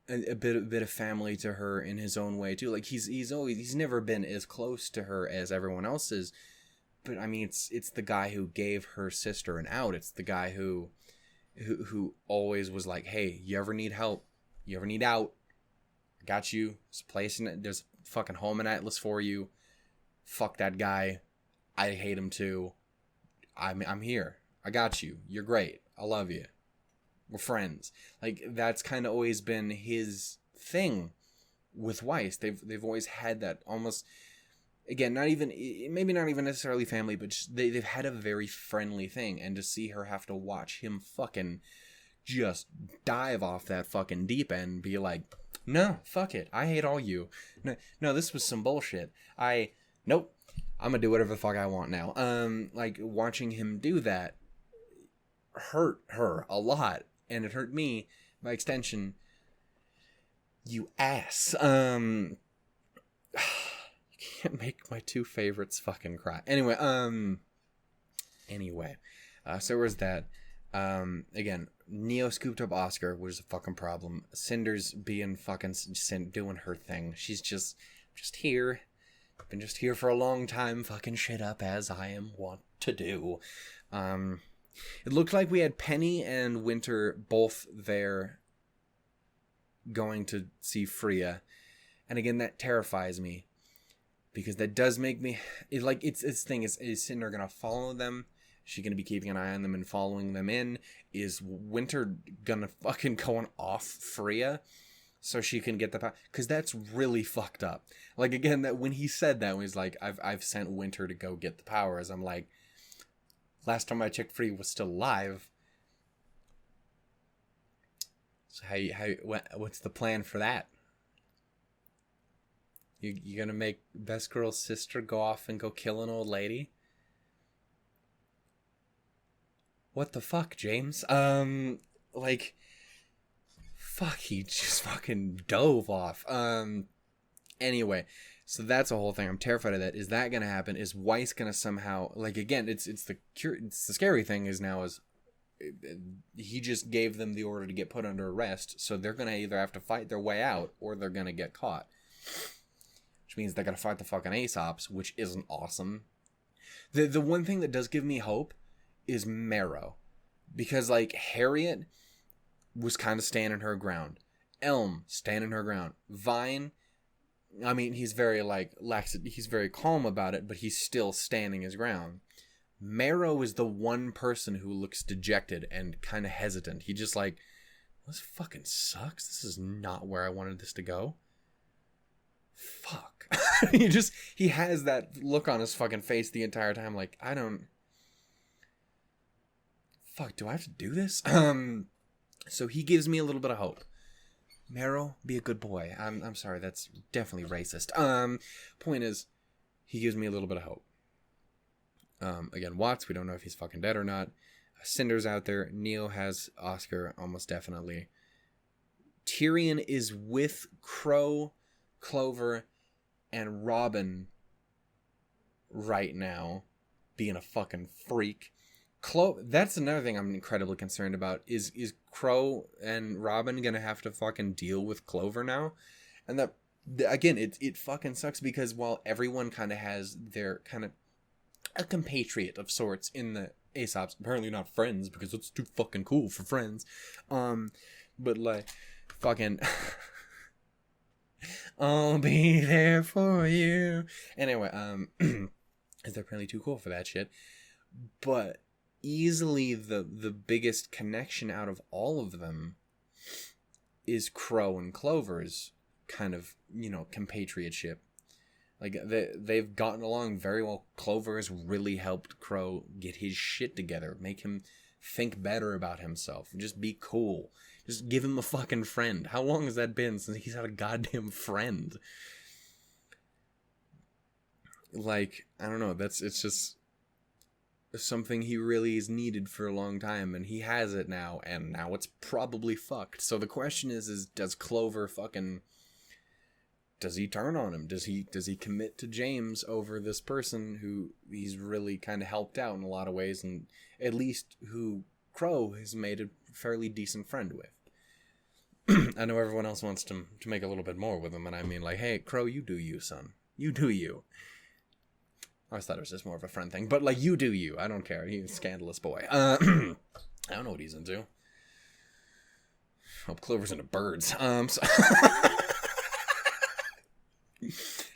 a bit of family to her in his own way, too. Like, he's never been as close to her as everyone else is. But, I mean, it's the guy who gave her sister an out. It's the guy who always was like, hey, you ever need help? You ever need out? I got you. There's a place there's a fucking home in Atlas for you. Fuck that guy. I hate him too. I'm here. I got you. You're great. I love you. We're friends. Like, that's kind of always been his thing with Weiss. They've always had that almost, again, maybe not even necessarily family, but just, they've had a very friendly thing. And to see her have to watch him fucking just dive off that fucking deep end and be like, no, fuck it. I hate all you. No, this was some bullshit. Nope. I'm gonna do whatever the fuck I want now. Like, watching him do that hurt her a lot. And it hurt me, by extension. You ass. You can't make my two favorites fucking cry. Anyway, so where's that? Again, Neo scooped up Oscar, which is a fucking problem. Cinder's being fucking doing her thing. She's just here. Been just here for a long time, fucking shit up as I am wont to do. It looked like we had Penny and Winter both there going to see Freya. And again, that terrifies me. Because that does make me... It's thing is Cinder going to follow them? Is she going to be keeping an eye on them and following them in? Is Winter going to fucking go off Freya so she can get the power? Because that's really fucked up. Like, again, that when he said that, when he's like, I've sent Winter to go get the powers, I'm like, last time I checked, Freya was still alive. So what's the plan for that? You gonna make Best Girl's sister go off and go kill an old lady? What the fuck, James? Like, fuck, he just fucking dove off. Anyway, so that's a whole thing. I'm terrified of that. Is that gonna happen? Is Weiss gonna somehow, like, again, it's the scary thing is now is he just gave them the order to get put under arrest, so they're gonna either have to fight their way out or they're gonna get caught. Which means they're gonna fight the fucking Aesops, which isn't awesome. The one thing that does give me hope is Marrow. Because, like, Harriet was kind of standing her ground. Elm, standing her ground. Vine, I mean, he's very, like, he's very calm about it, but he's still standing his ground. Marrow is the one person who looks dejected and kind of hesitant. He just like, this fucking sucks. This is not where I wanted this to go. Fuck. He has that look on his fucking face the entire time, like, fuck, do I have to do this? So he gives me a little bit of hope. Marrow, be a good boy. I'm sorry, that's definitely racist. Point is, he gives me a little bit of hope. Again, Watts, we don't know if he's fucking dead or not. Cinder's out there. Neo has Oscar, almost definitely. Tyrion is with Crow, Clover, and Robin right now. being a fucking freak. That's another thing I'm incredibly concerned about. Is Crow and Robin gonna have to fucking deal with Clover now? And that, again, it fucking sucks because while everyone kind of has their kind of a compatriot of sorts in the Aesop's, apparently not friends because it's too fucking cool for friends. But like, fucking, I'll be there for you. Anyway, is they're apparently too cool for that shit. But easily the biggest connection out of all of them is Crow and Clover's kind of, compatriotship. Like, they've gotten along very well. Clover has really helped Crow get his shit together, make him think better about himself, just be cool. Just give him a fucking friend. How long has that been since he's had a goddamn friend? Like, I don't know, it's just something he really has needed for a long time, and he has it now, and now it's probably fucked. So the question is does Clover fucking... does he turn on him? Does he commit to James over this person who he's really kind of helped out in a lot of ways, and at least who Crow has made a fairly decent friend with? I know everyone else wants to make a little bit more with him, and I mean, like, hey, Crow, you do you, son. You do you. I always thought it was just more of a friend thing, but, like, you do you. I don't care. He's a scandalous boy. I don't know what he's into. Hope Clover's into birds. So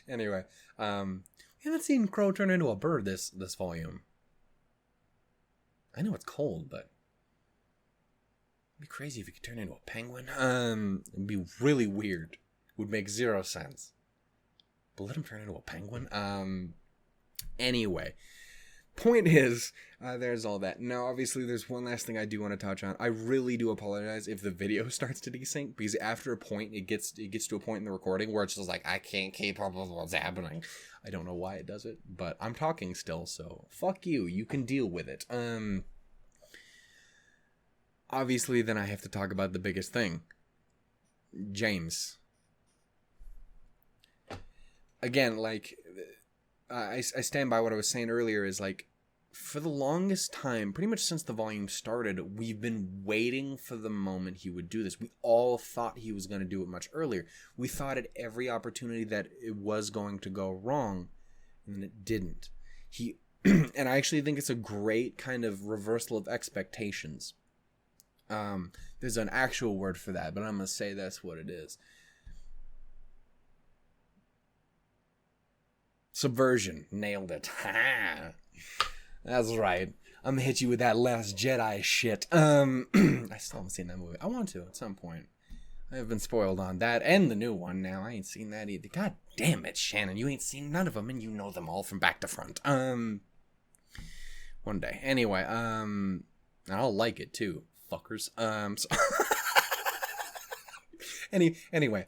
anyway, we haven't seen Crow turn into a bird this volume. I know it's cold, but it'd be crazy if he could turn into a penguin. It'd be really weird. Would make zero sense. But let him turn into a penguin. Anyway, point is, there's all that. Now, obviously, there's one last thing I do want to touch on. I really do apologize if the video starts to desync, because after a point, it gets to a point in the recording where it's just like, I can't keep up with what's happening. I don't know why it does it, but I'm talking still, so fuck you. You can deal with it. Obviously, then I have to talk about the biggest thing. James. Again, like... I stand by what I was saying earlier, is like, for the longest time, pretty much since the volume started, we've been waiting for the moment he would do this. We all thought he was going to do it much earlier. We thought at every opportunity that it was going to go wrong, and it didn't. And I actually think it's a great kind of reversal of expectations. There's an actual word for that, but I'm going to say that's what it is. Subversion. Nailed it. That's right. I'm gonna hit you with that Last Jedi shit. I still haven't seen that movie. I want to at some point. I have been spoiled on that and the new one now. I ain't seen that either. God damn it, Shannon. You ain't seen none of them, and you know them all from back to front. One day. Anyway, I'll like it too, fuckers. So anyway.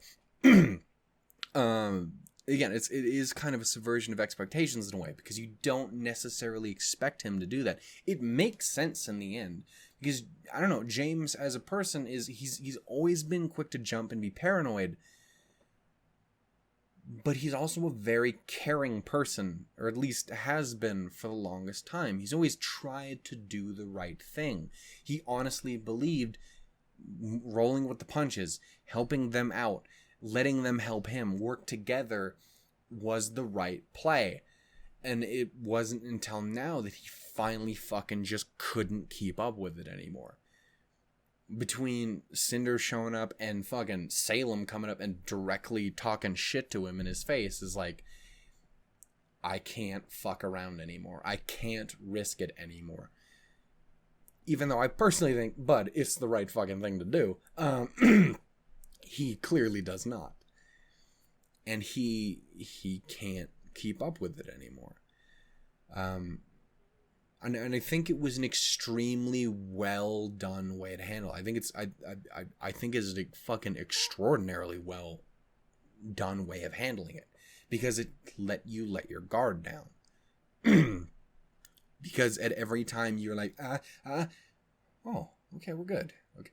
Again, it is kind of a subversion of expectations in a way, because you don't necessarily expect him to do that. It makes sense in the end, because, I don't know, James as a person he's always been quick to jump and be paranoid, but he's also a very caring person, or at least has been for the longest time. He's always tried to do the right thing. He honestly believed rolling with the punches, helping them out, letting them help him work together was the right play. And it wasn't until now that he finally fucking just couldn't keep up with it anymore. Between Cinder showing up and fucking Salem coming up and directly talking shit to him in his face, is like, I can't fuck around anymore. I can't risk it anymore. Even though I personally think, Bud, it's the right fucking thing to do. He clearly does not. And he can't keep up with it anymore. And I think it was an extremely well done way to handle it. I think I think it's a fucking extraordinarily well done way of handling it, because it let your guard down. Because at every time you're like, oh, okay, we're good. Okay.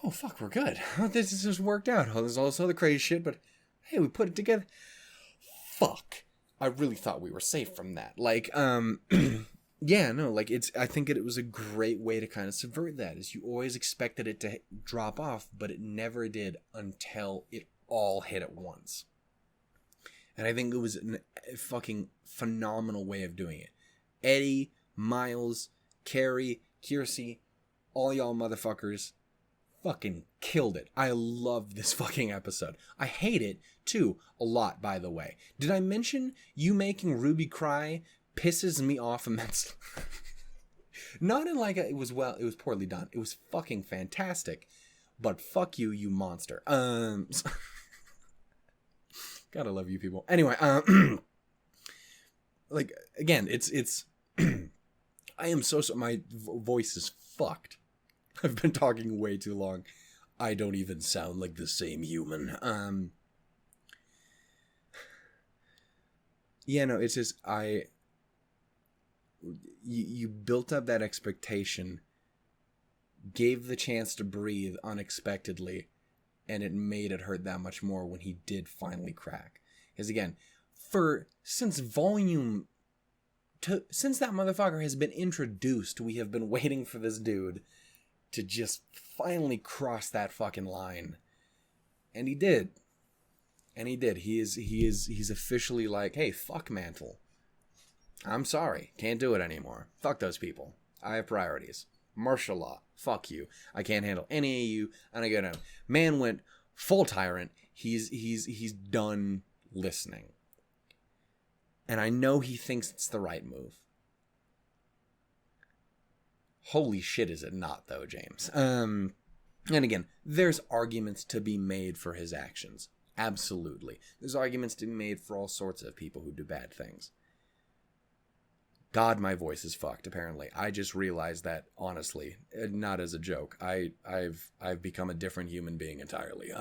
Oh, fuck, we're good. This just worked out. Oh, there's all this other crazy shit, but hey, we put it together. Fuck. I really thought we were safe from that. Like, yeah, no, like, I think it was a great way to kind of subvert that, is you always expected it to drop off, but it never did until it all hit at once. And I think it was a fucking phenomenal way of doing it. Eddie, Miles, Carrie, Kiersey, all y'all motherfuckers fucking killed it. I love this fucking episode. I hate it, too, a lot, by the way. Did I mention you making Ruby cry pisses me off immensely? Not in like it was poorly done. It was fucking fantastic. But fuck you, you monster. Gotta love you people. Anyway, like, again, it's I am so my voice is fucked. I've been talking way too long. I don't even sound like the same human. Yeah, no, it's just you built up that expectation, gave the chance to breathe unexpectedly, and it made it hurt that much more when he did finally crack. Because again, since that motherfucker has been introduced, we have been waiting for this dude to just finally cross that fucking line. And he did. He's officially like, hey, fuck Mantle. I'm sorry. Can't do it anymore. Fuck those people. I have priorities. Martial law. Fuck you. I can't handle any of you. And I go down. Man went full tyrant. He's done listening. And I know he thinks it's the right move. Holy shit, is it not, though, James? And again, there's arguments to be made for his actions. Absolutely. There's arguments to be made for all sorts of people who do bad things. God, my voice is fucked, apparently. I just realized that, honestly, not as a joke. I've become a different human being entirely.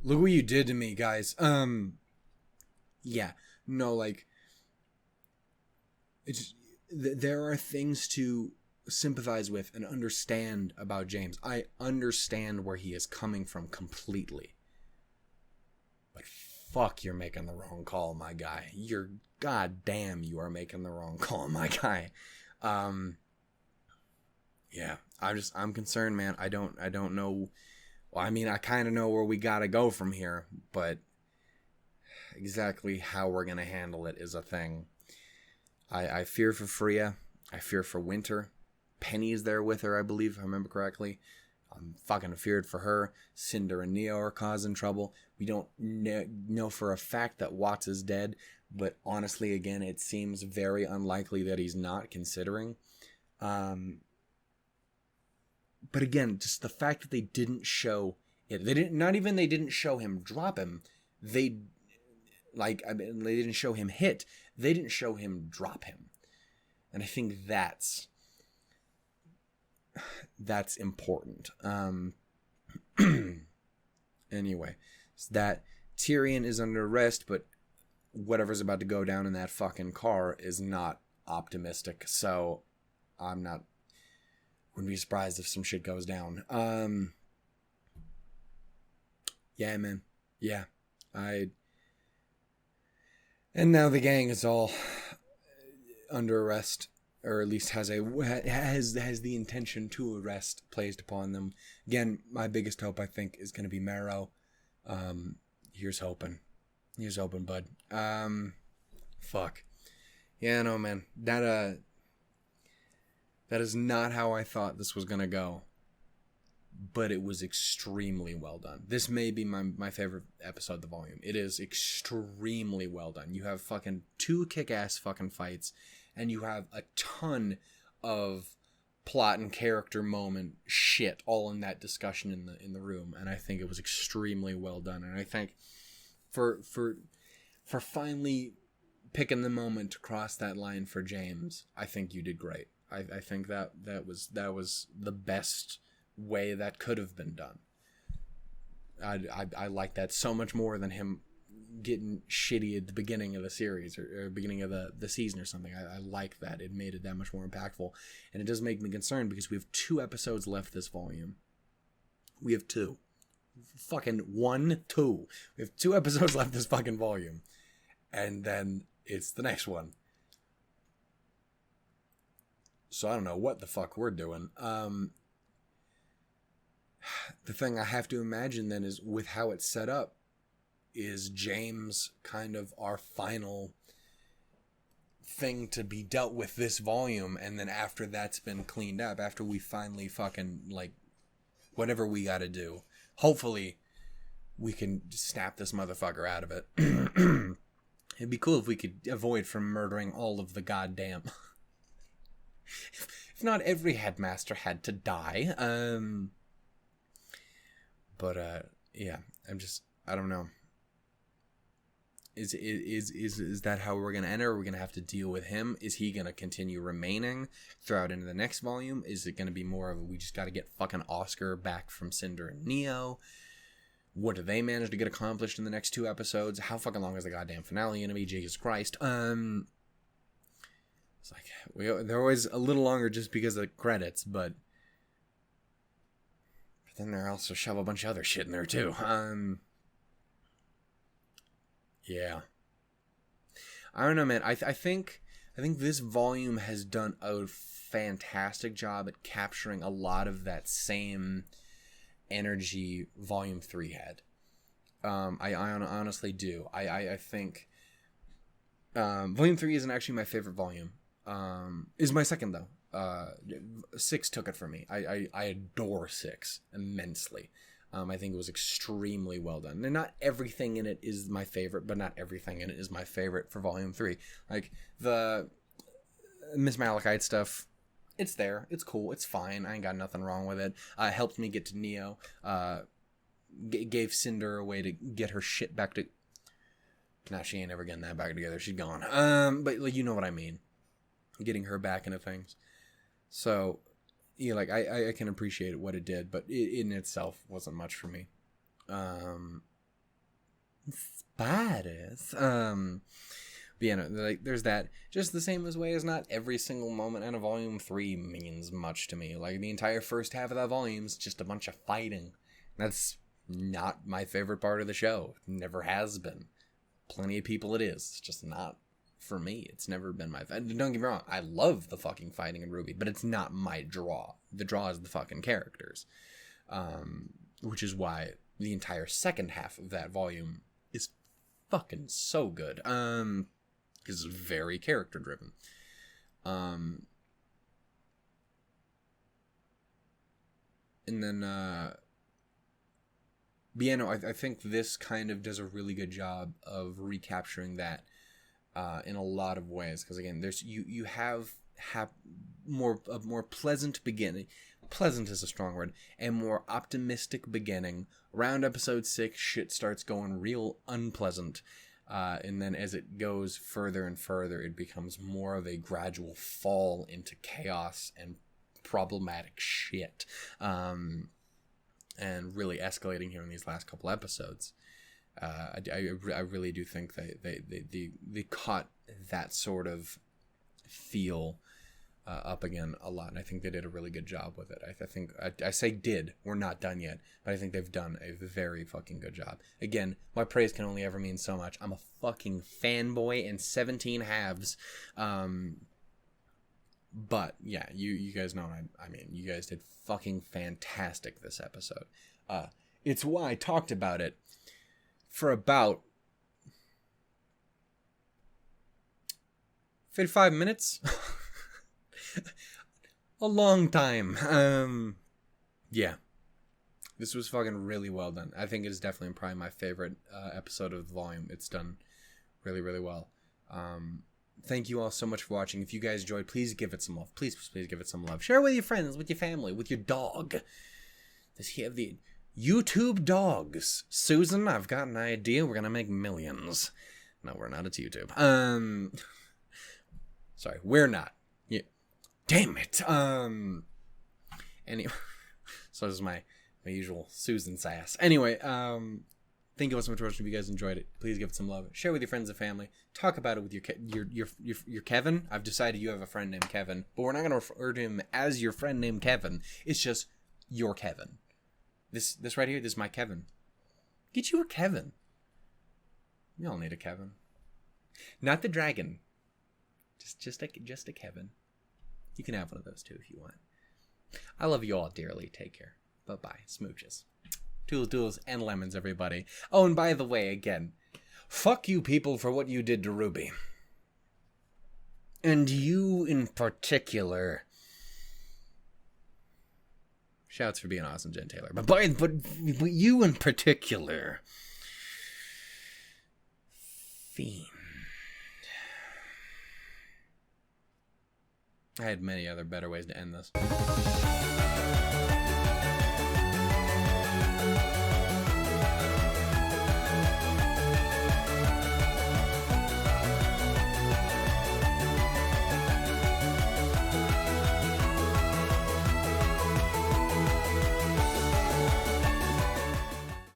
Look what you did to me, guys. Yeah. No, like, there are things to sympathize with and understand about James. I understand where he is coming from completely. But fuck, you're making the wrong call, my guy. Goddamn, you are making the wrong call, my guy. Yeah, I'm concerned, man. I don't know. Well, I mean, I kind of know where we gotta go from here, but exactly how we're gonna handle it is a thing. I fear for Freya. I fear for Winter. Penny's there with her, I believe, if I remember correctly. I'm fucking feared for her. Cinder and Neo are causing trouble. We don't know for a fact that Watts is dead, but honestly, again, it seems very unlikely that he's not, considering. But again, just the fact that they didn't show it. They didn't show him drop him. They didn't show him hit. They didn't show him drop him. And I think that's important. Anyway, so that Tyrion is under arrest, but whatever's about to go down in that fucking car is not optimistic. So wouldn't be surprised if some shit goes down. Yeah, man. Yeah. And now the gang is all under arrest, or at least has the intention to arrest placed upon them. Again, my biggest hope, I think, is going to be Marrow. Here's hoping. Here's hoping, bud. Fuck. Yeah, no, man. That is not how I thought this was going to go. But it was extremely well done. This may be my favorite episode of the volume. It is extremely well done. You have fucking 2 kick-ass fucking fights, and you have a ton of plot and character moment shit all in that discussion in the room. And I think it was extremely well done. And I think for finally picking the moment to cross that line for James, I think you did great. I think that was the best way that could have been done. I like that so much more than him getting shitty at the beginning of the series or beginning of the season or something. I like that. It made it that much more impactful. And it does make me concerned because we have 2 episodes left this volume. We have 2. We have 2 episodes left this fucking volume. and then it's the next one. So I don't know what the fuck we're doing. The thing I have to imagine then is, with how it's set up, is James kind of our final thing to be dealt with this volume, and then after that's been cleaned up, after we finally fucking, like, whatever we gotta do, hopefully we can snap this motherfucker out of it. It'd be cool if we could avoid from murdering all of the goddamn... if not every headmaster had to die. Yeah, I don't know. Is that how we're gonna enter? Are we gonna have to deal with him? Is he gonna continue remaining throughout into the next volume? Is it gonna be more of a, we just gotta get fucking Oscar back from Cinder and Neo? What do they manage to get accomplished in the next 2 episodes? How fucking long is the goddamn finale gonna be? Jesus Christ. It's like, they're always a little longer just because of the credits, but then they also shove a bunch of other shit in there too. Yeah. I don't know, man. I think this volume has done a fantastic job at capturing a lot of that same energy Volume 3 had. I honestly do. I think Volume 3 isn't actually my favorite volume. Is my second, though. 6 took it for me. I adore 6 immensely. I think it was extremely well done. And not everything in it is my favorite, but not everything in it is my favorite for Volume 3. Like, the Miss Malachite stuff, it's there. It's cool. It's fine. I ain't got nothing wrong with it. It helped me get to Neo. Gave Cinder a way to get her shit back to... Nah, she ain't ever getting that back together. She's gone. But, like, you know what I mean. Getting her back into things. So... yeah, like, I can appreciate what it did, but it in itself wasn't much for me. Spiders. But yeah, no, like, there's that. Just the same way as not every single moment in a Volume 3 means much to me. Like, the entire first half of that volume is just a bunch of fighting. That's not my favorite part of the show. Never has been. Plenty of people it is. It's just not... for me, it's never been my... Don't get me wrong, I love the fucking fighting in RWBY, but it's not my draw. The draw is the fucking characters. Which is why the entire second half of that volume is fucking so good. Because it's very character-driven. And then... but yeah, no, I think this kind of does a really good job of recapturing that in a lot of ways, because again, there's you have a more pleasant beginning. Pleasant is a strong word. A more optimistic beginning. Around episode 6, shit starts going real unpleasant, and then as it goes further and further, it becomes more of a gradual fall into chaos and problematic shit, and really escalating here in these last couple episodes. I really do think they caught that sort of feel up again a lot, and I think they did a really good job with it. I think I say did. We're not done yet, but I think they've done a very fucking good job. Again, my praise can only ever mean so much. I'm a fucking fanboy in 17 halves. But yeah, you guys know I mean, you guys did fucking fantastic this episode. It's why I talked about it for about 55 minutes. A long time. Yeah. This was fucking really well done. I think it is definitely probably my favorite episode of the volume. It's done really, really well. Thank you all so much for watching. If you guys enjoyed, please give it some love. Please give it some love. Share it with your friends, with your family, with your dog. Does he have the YouTube dogs? Susan, I've got an idea. We're gonna make millions. No, we're not. It's YouTube. Sorry, we're not. Yeah. Damn it. Anyway, so this is my usual Susan sass. Anyway, thank you all so much for watching. If you guys enjoyed it, please give it some love. Share with your friends and family. Talk about it with your Kevin. I've decided you have a friend named Kevin, but we're not going to refer to him as your friend named Kevin. It's just your Kevin. This right here, this is my Kevin. Get you a Kevin. We all need a Kevin. Not the dragon. Just a Kevin. You can have one of those too if you want. I love you all dearly. Take care. Bye-bye. Smooches. Toodles and lemons, everybody. Oh, and by the way, again, fuck you people for what you did to Ruby. And you in particular. Shouts for being awesome, Jen Taylor. But you in particular. Fiend. I had many other better ways to end this.